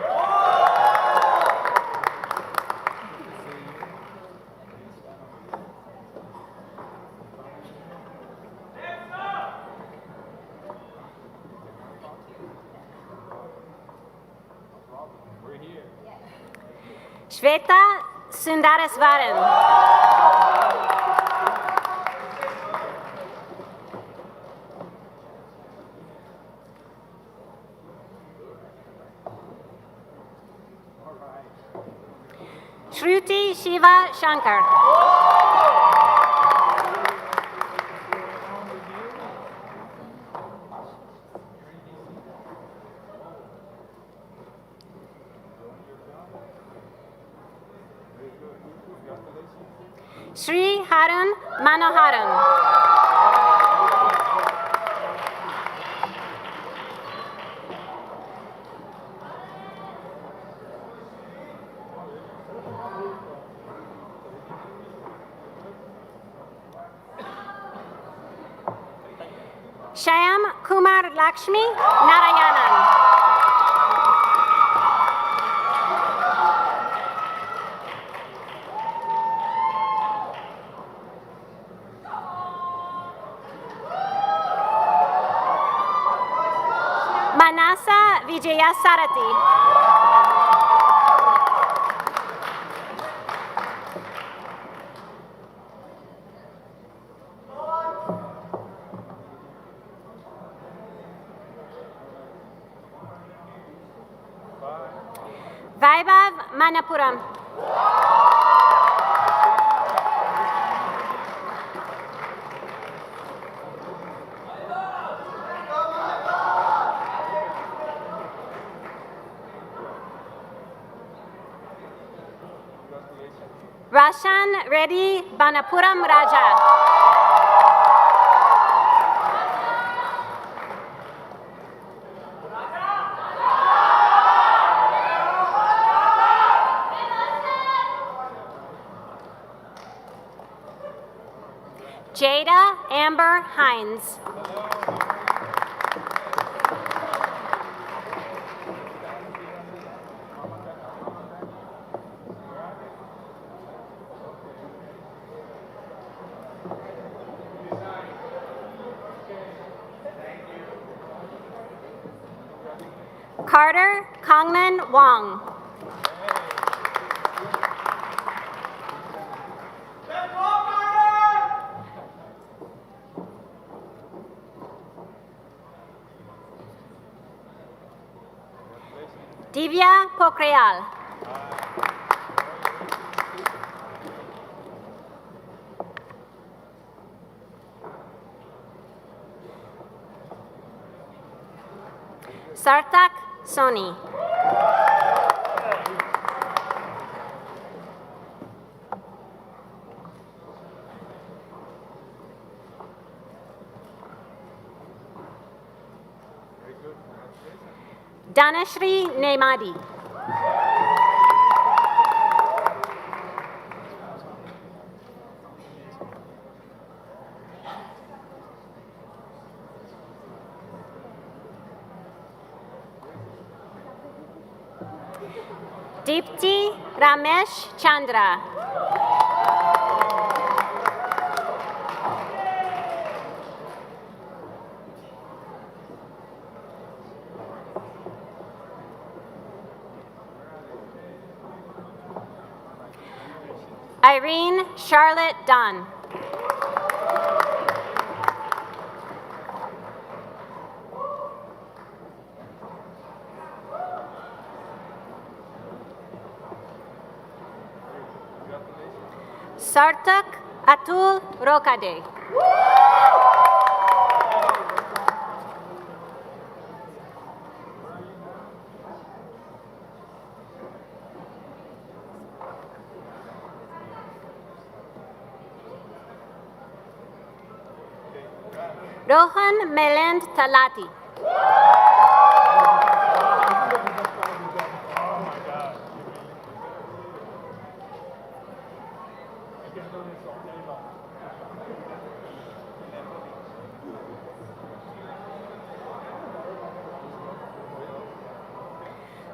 S6: Shweta Sundareswaran. Shruti Shiva Shankar. Sri Harun Manoharan. Shyam Kumar Lakshmi Narayanan. Manasa Vijayasarati. Vaibhav Manapuram. Rashan Reddy Banapuram Raja. Jada Amber Hines. Carter Kongman Wong. Divya Pokhriyal. Sarthak Soni. Danashri Nemadi. Deepti Ramesh Chandra. Irene Charlotte Dunn. Sartak Atul Rokade. Rohan Melend Talati.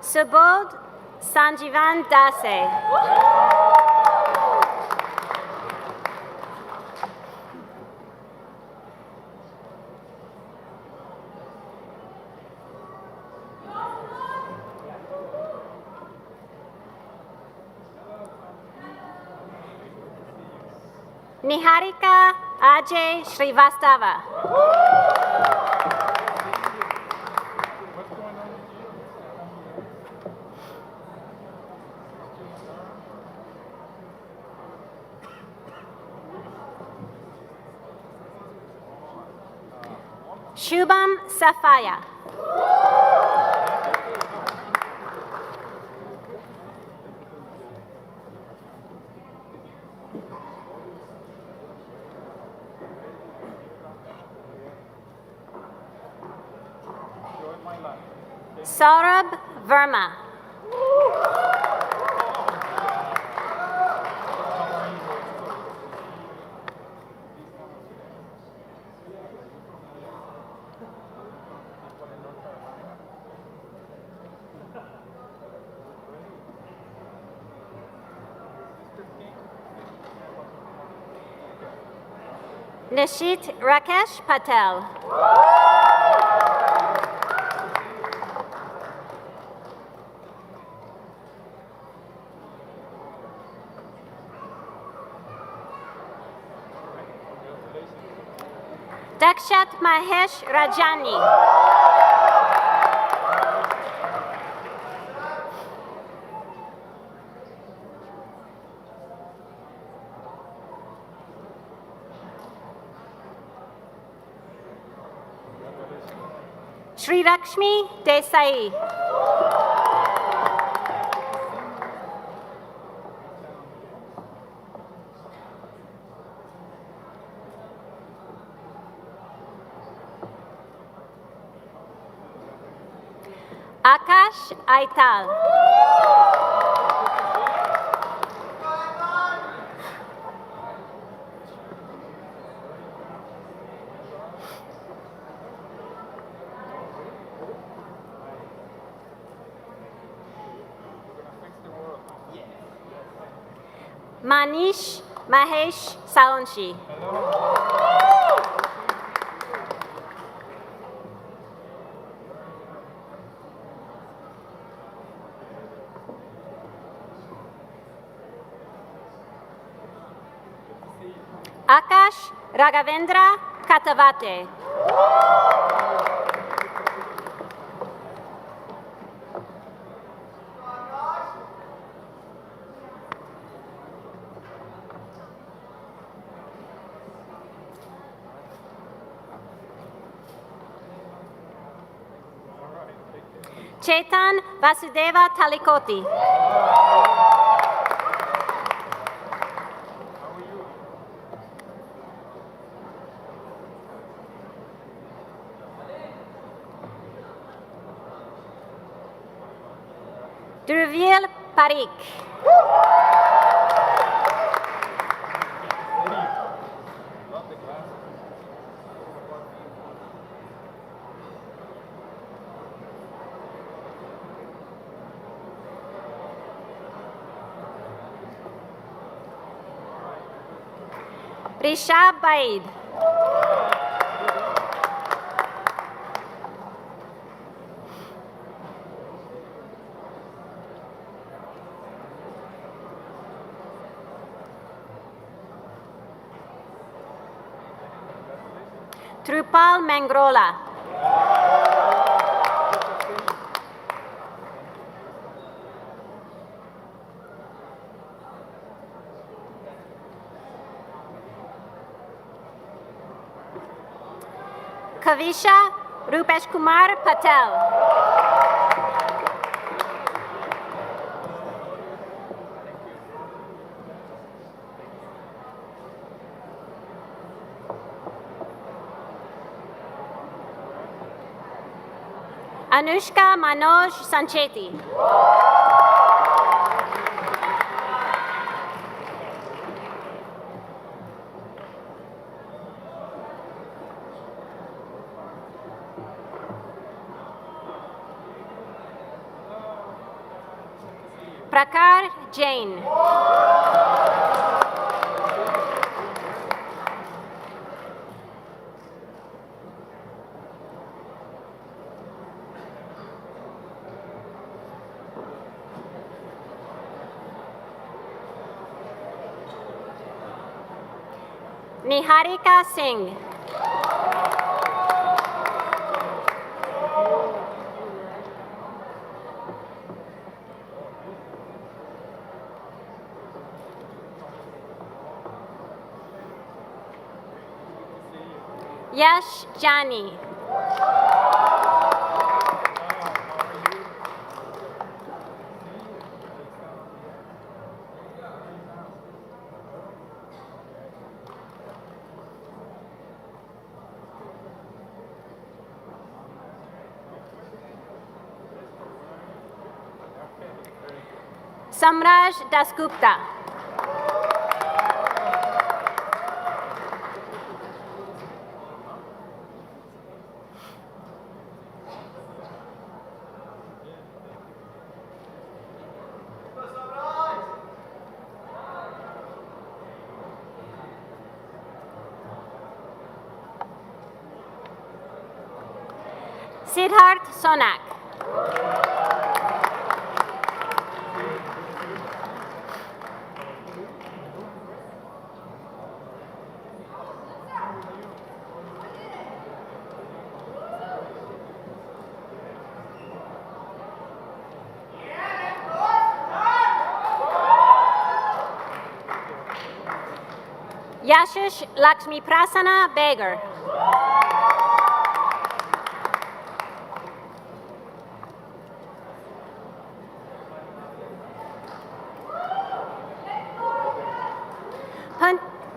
S6: Subodh Sanjivan Dase. Niharika Ajay Srivastava. Shubham Safaya. Saurabh Verma. Nishit Rakesh Patel. Dakshat Mahesh Rajani. Shri Lakshmi Desai. Akash Aital. Manish Mahesh Saunshi. Akash Raghavendra Katavate. Chetan Vasudeva Talikoti. Druvil Parikh. Rishabh Baid. Trupal Mangrola. Kavisha Rupesh Kumar Patel. Anushka Manoj Sancheti. Prakar Jain. Niharika Singh. Yash Jani. Samraj Dasgupta. Siddharth Sonak. Yashish Lakshmi Prasanna Begar.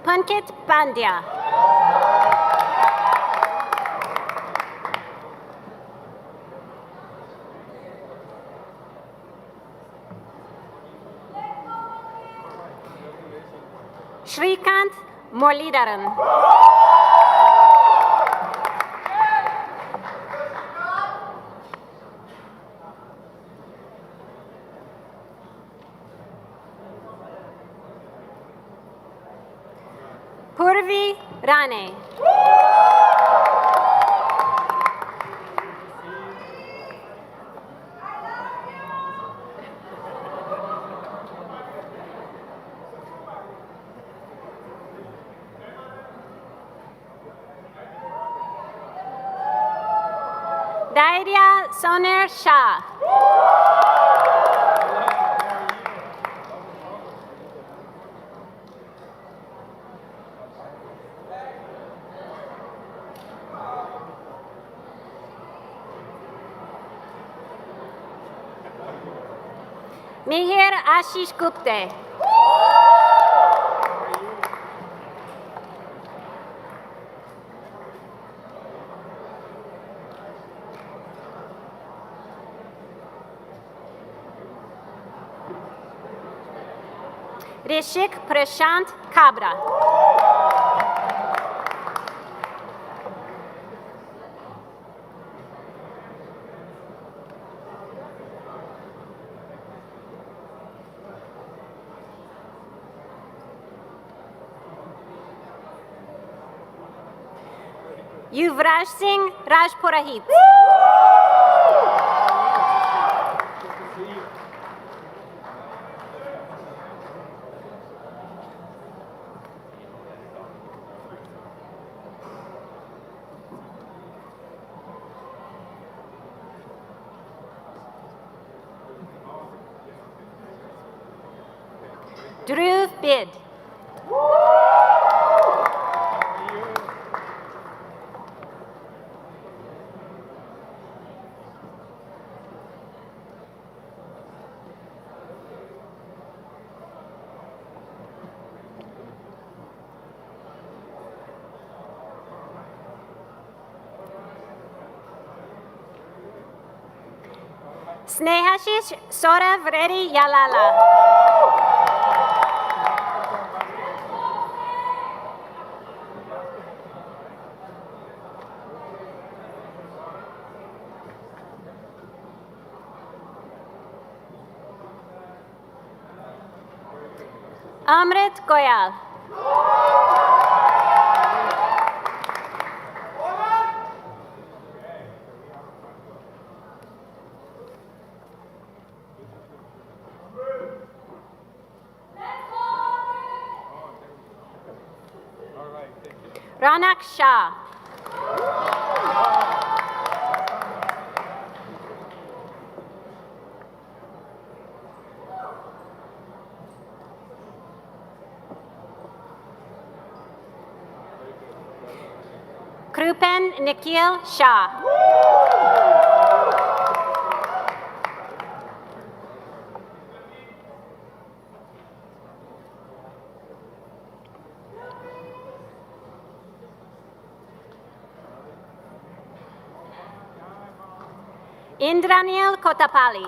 S6: Punkit Pandya. Shrikant Morlidaran. Purvi Rane. Dairya Soner Shah. Mihir Ashish Gupte. Rishik Prashant Kabra. Yuvraj Singh Rajpurahit. Dhruv Bid. Snehashish Saurav Reddy Yalala. Amrit Goyal. Ranak Shah. Krupen Nikhil Shah. Indranil Kotapalli.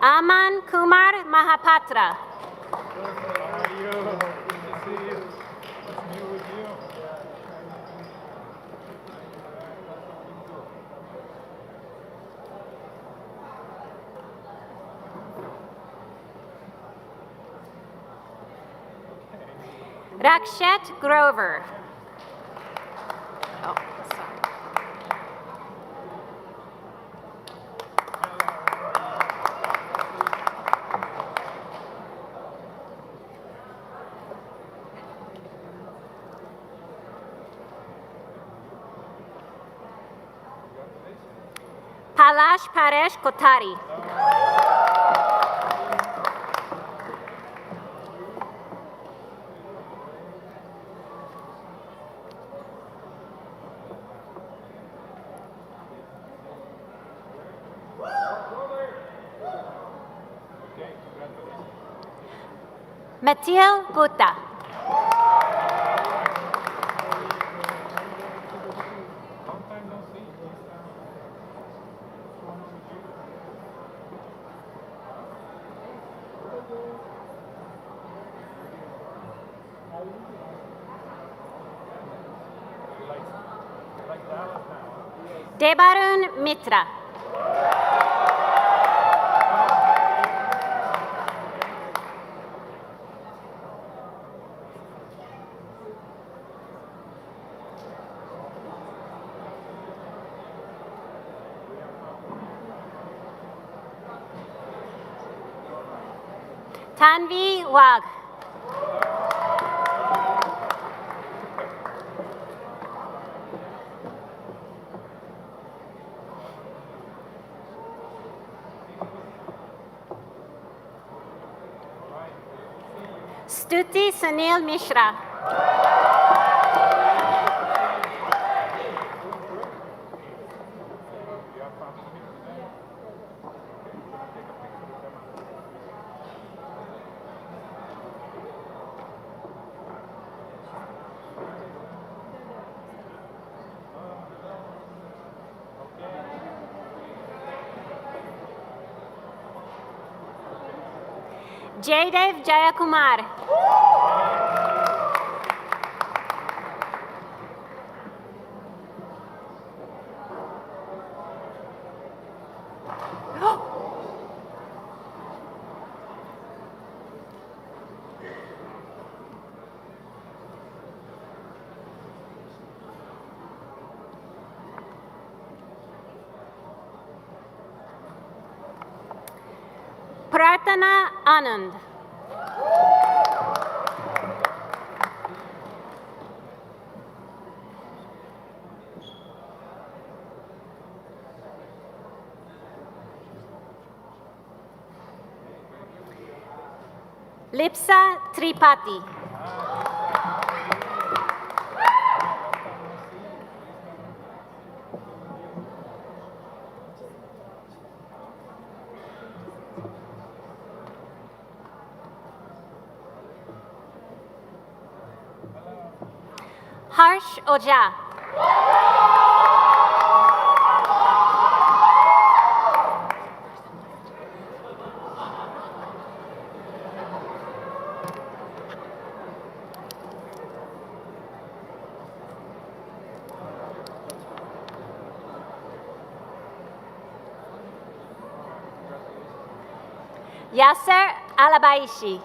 S6: Aman Kumar Mahapatra. Rakshet Grover. Oh, sorry. Palash Paresh Kotari. Matil Gupta. Debarun Mitra. Tanvi Wag. Stuti Sunil Mishra. Jaydev Jayakumar. Pratana Anand. Lipsa Tripathi. Harsh Oja. Yasser Alabaishi.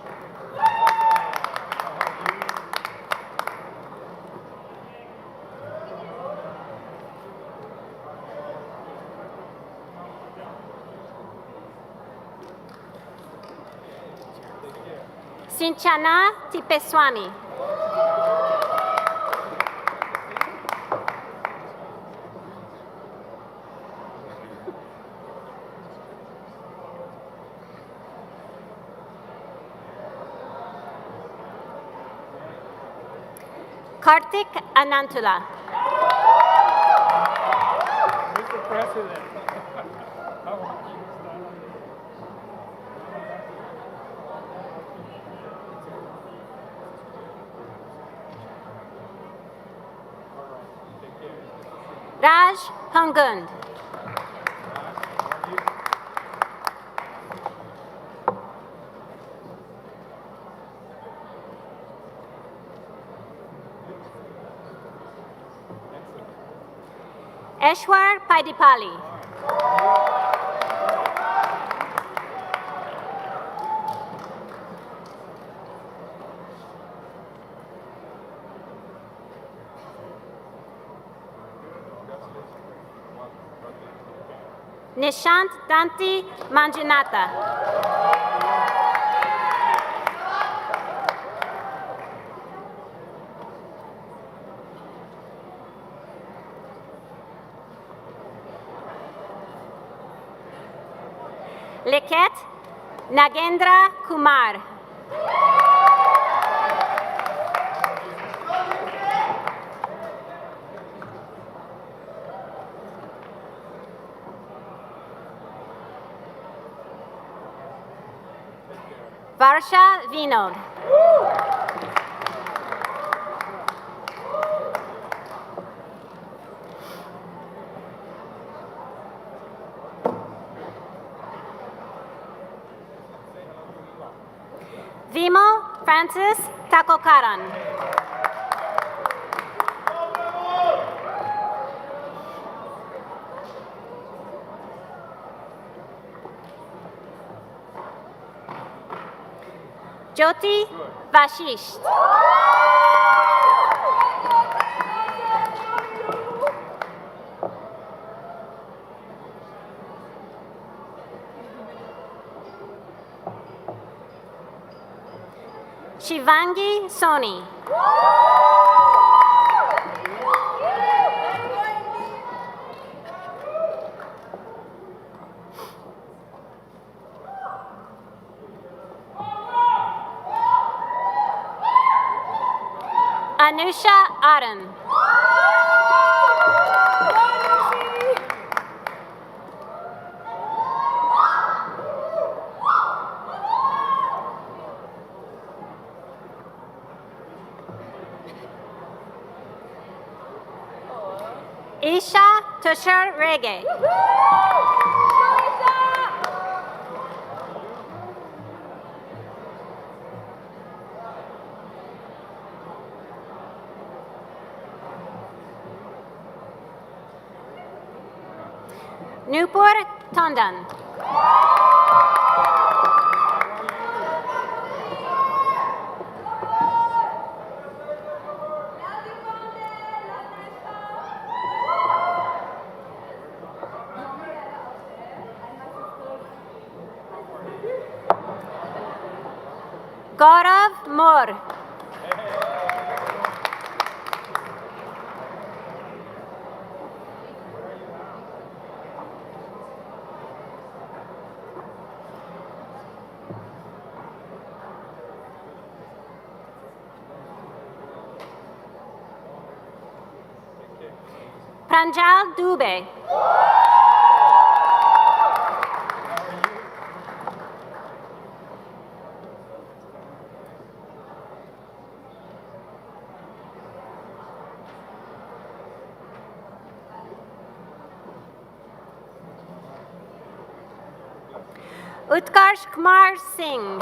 S6: Sinchana Tipeswami. Kartik Anantula.
S5: Mr. President.
S6: Raj Hungund. Eshwar Paidipali. Nishant Danti Manjunatha. Liket Nagendra Kumar. Varsha Vinod. Vimo Francis Takokaran. Jyoti Vashish. Shivangi Soni. Anusha Aran. Isha Tushar Rege. Nupur Tondan. Gaurav Moore. Pranjal Dubey. Utkarsh Kumar Singh.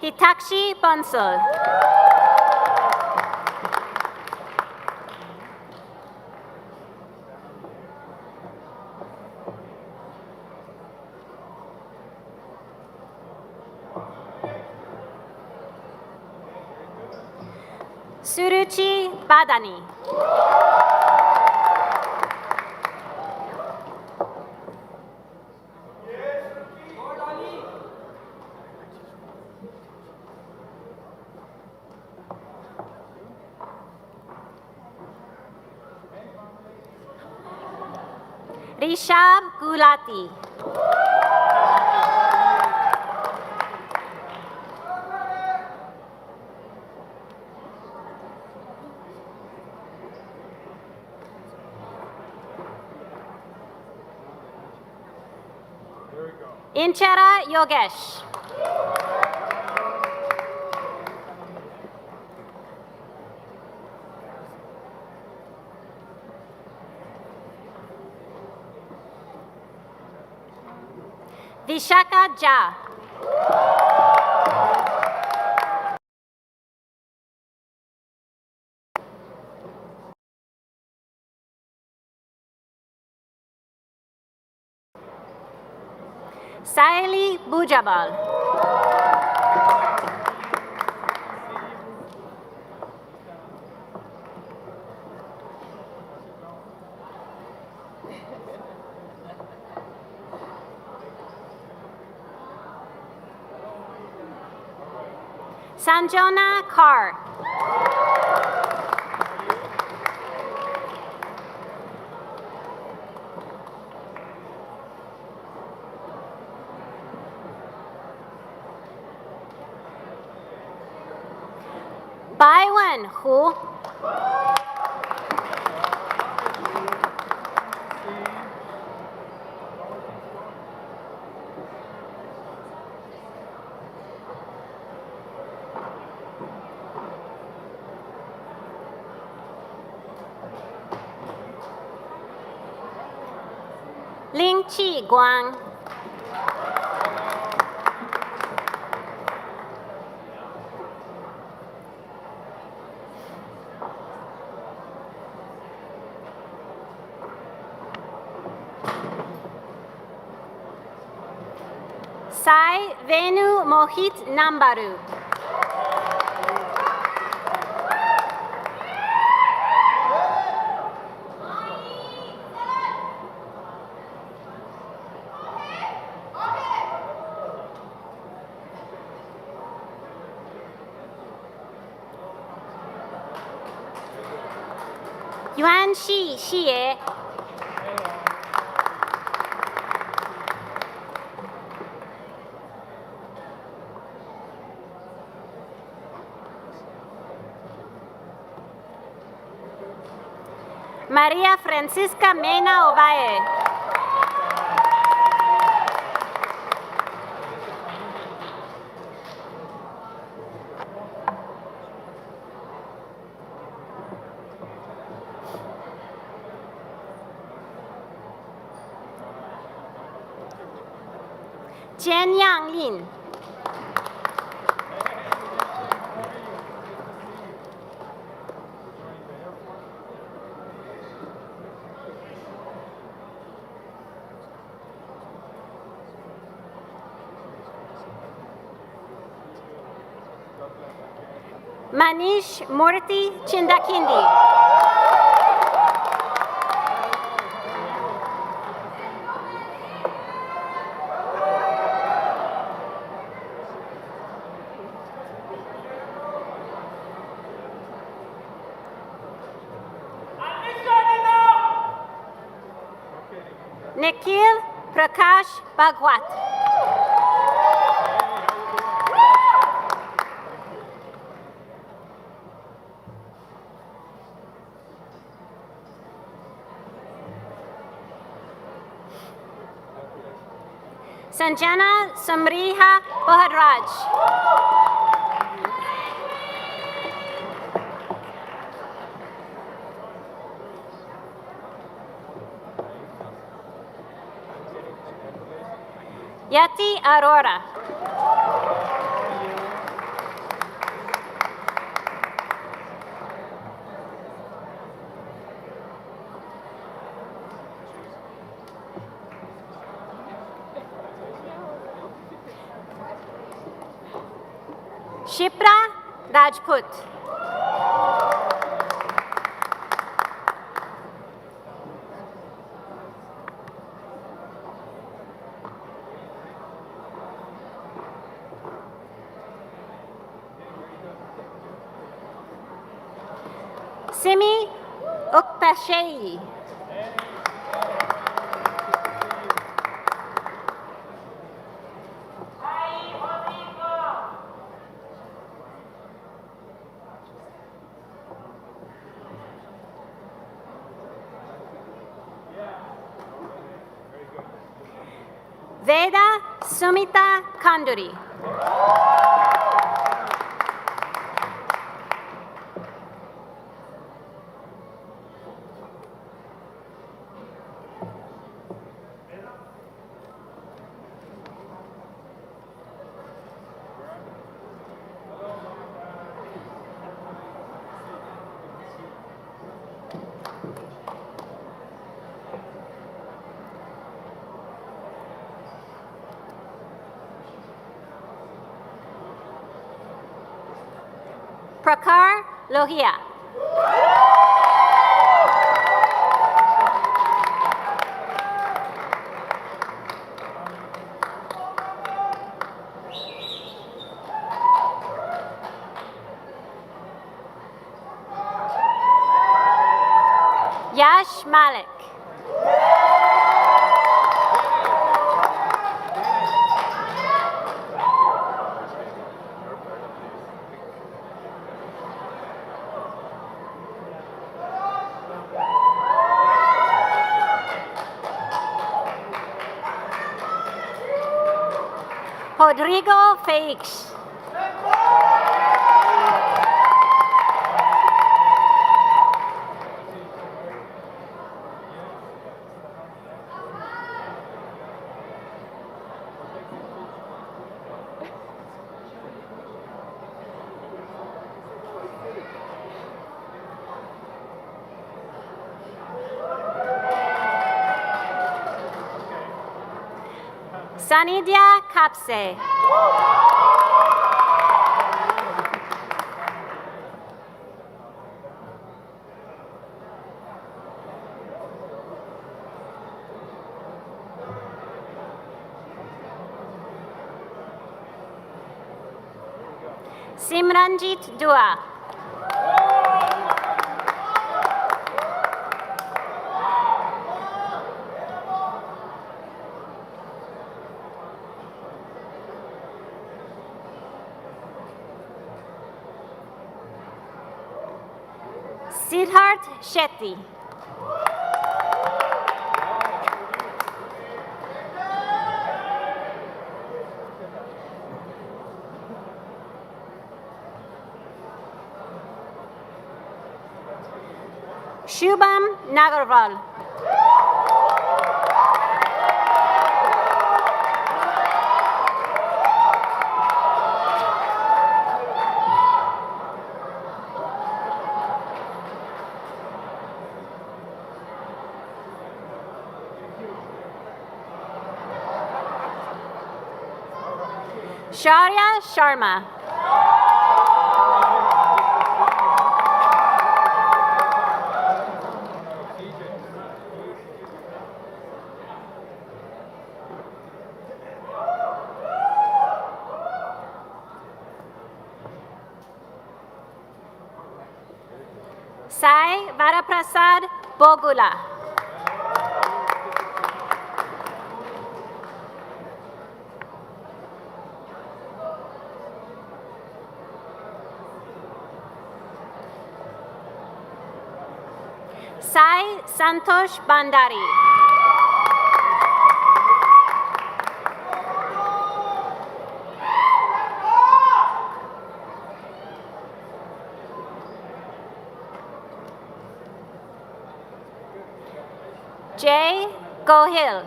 S6: Hitakshi Bansal. Suruchi Badani. Rishab Gulati. Inchara Yogesh. Vishaka Jha. Saili Bujabal. Sanjona Kar. Baiwan Hu. Ling Chi Guang. Sai Venu Mohit Nambaru. Yuan Shi Xie. Maria Francisca Mena Ovalle. Chen Yang Lin. Manish Murthy Chindakindi. Nikhil Prakash Bhagwat. Sanjana Samriha Bahadraj. Yati Arora. Shipra Rajput. Simi Ukpashei. Veda Sumita Kanduri. Prakar Lohia. Yash Malik. Rodrigo Feix. Sanidia Kapse. Simranjit Dua. Siddharth Shetty. Shubham Nagarwal. Shaurya Sharma. Sai Varaprasad Bogula. Sai Santosh Bandari. Jay Gohil.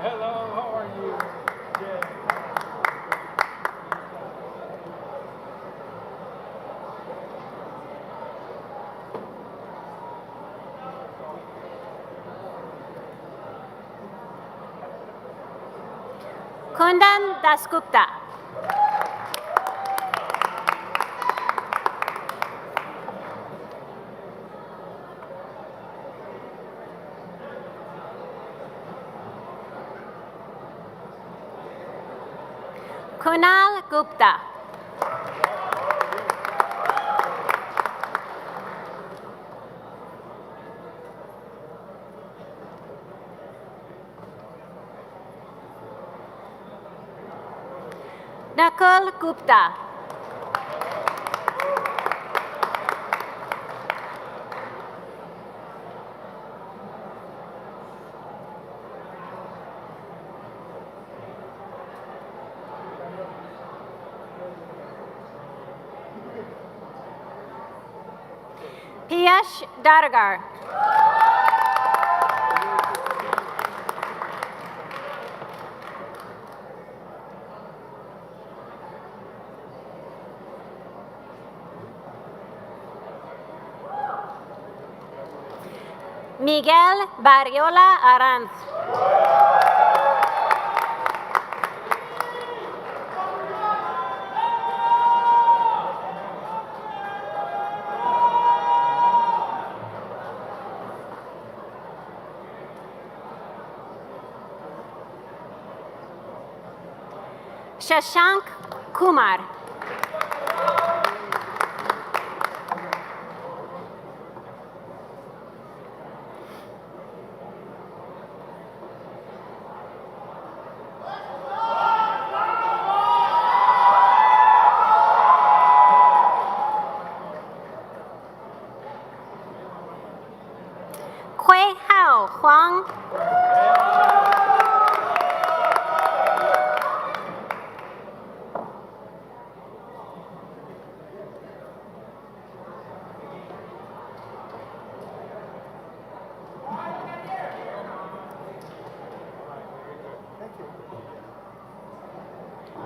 S5: Hello, how are you?
S6: Kundan Dasgupta. Kunal Gupta. Nakul Gupta. Piyash Daragar. Miguel Barriola Aranz. Shashank Kumar. Hui Hao Huang.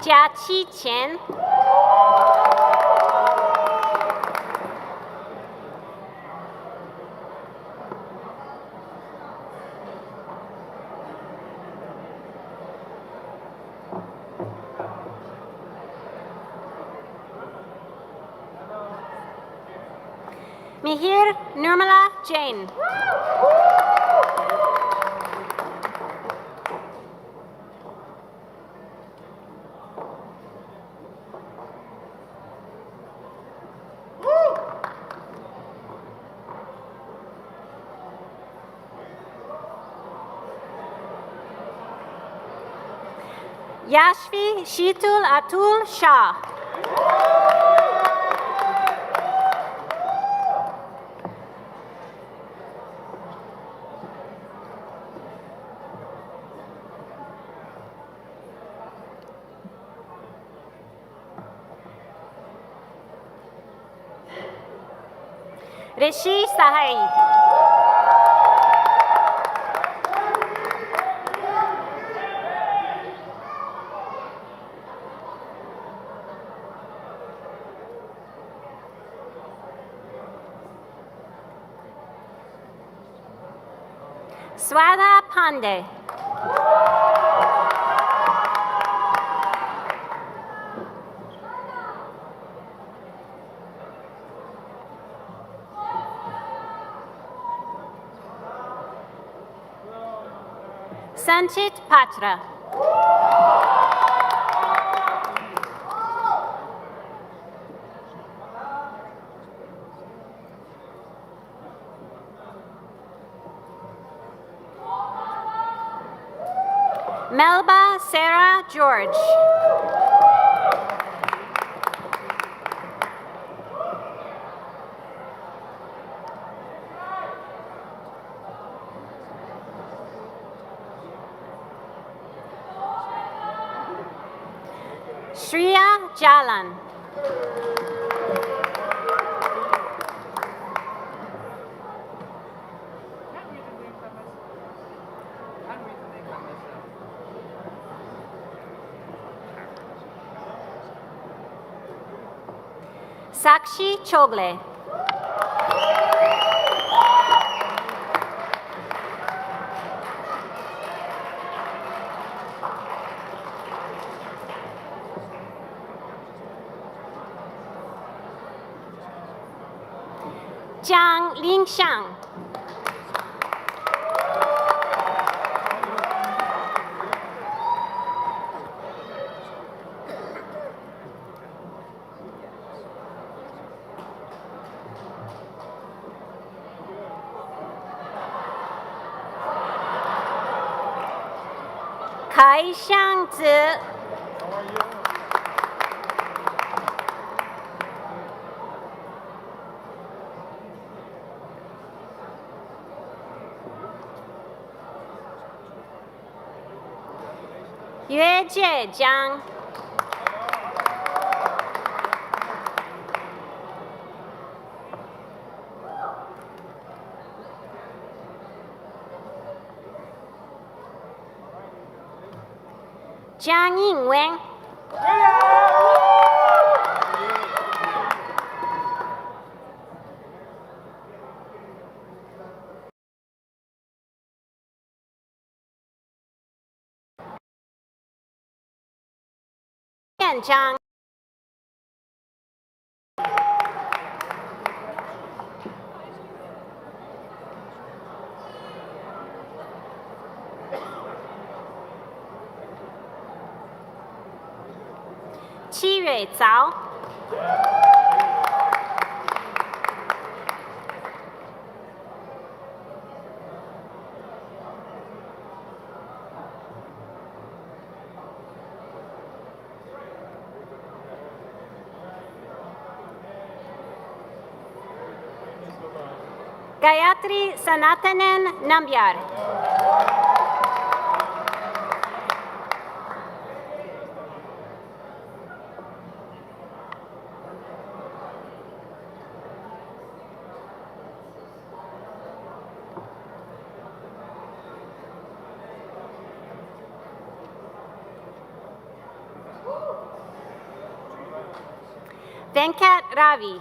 S6: Jiaqi Chen. Mihir Nirmala Jain. Yashvi Shitul Atul Shah. Rishi Sahai. Swada Pandey. Sanchit Patra. Melba Sarah George. Shreya Jalan. Sakshi Chogle. Jiang Lingxiang. Kai Xiangzi. Yue Jie Jiang. Jiang Yingwen. Yan Zhang. Qi Rui Zhao. Gayatri Sanatanan Nambyar. Venkat Ravi.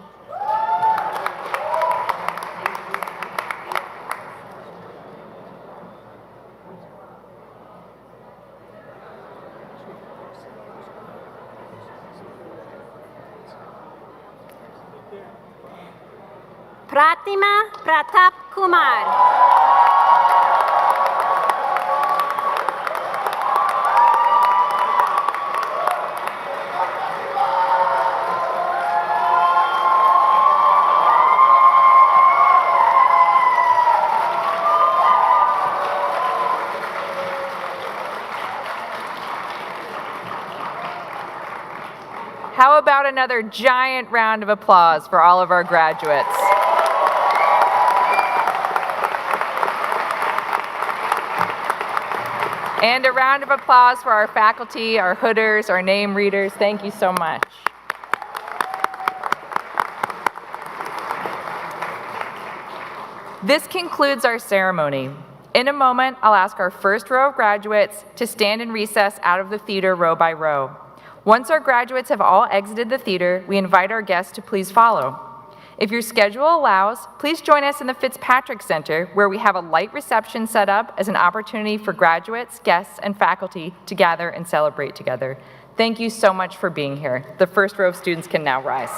S6: Pratima Pratap Kumar.
S1: How about another giant round of applause for all of our graduates? And a round of applause for our faculty, our hooders, our name readers. Thank you so much. This concludes our ceremony. In a moment, I'll ask our first row of graduates to stand in recess out of the theater row by row. Once our graduates have all exited the theater, we invite our guests to please follow. If your schedule allows, please join us in the Fitzpatrick Center, where we have a light reception set up as an opportunity for graduates, guests, and faculty to gather and celebrate together. Thank you so much for being here. The first row of students can now rise.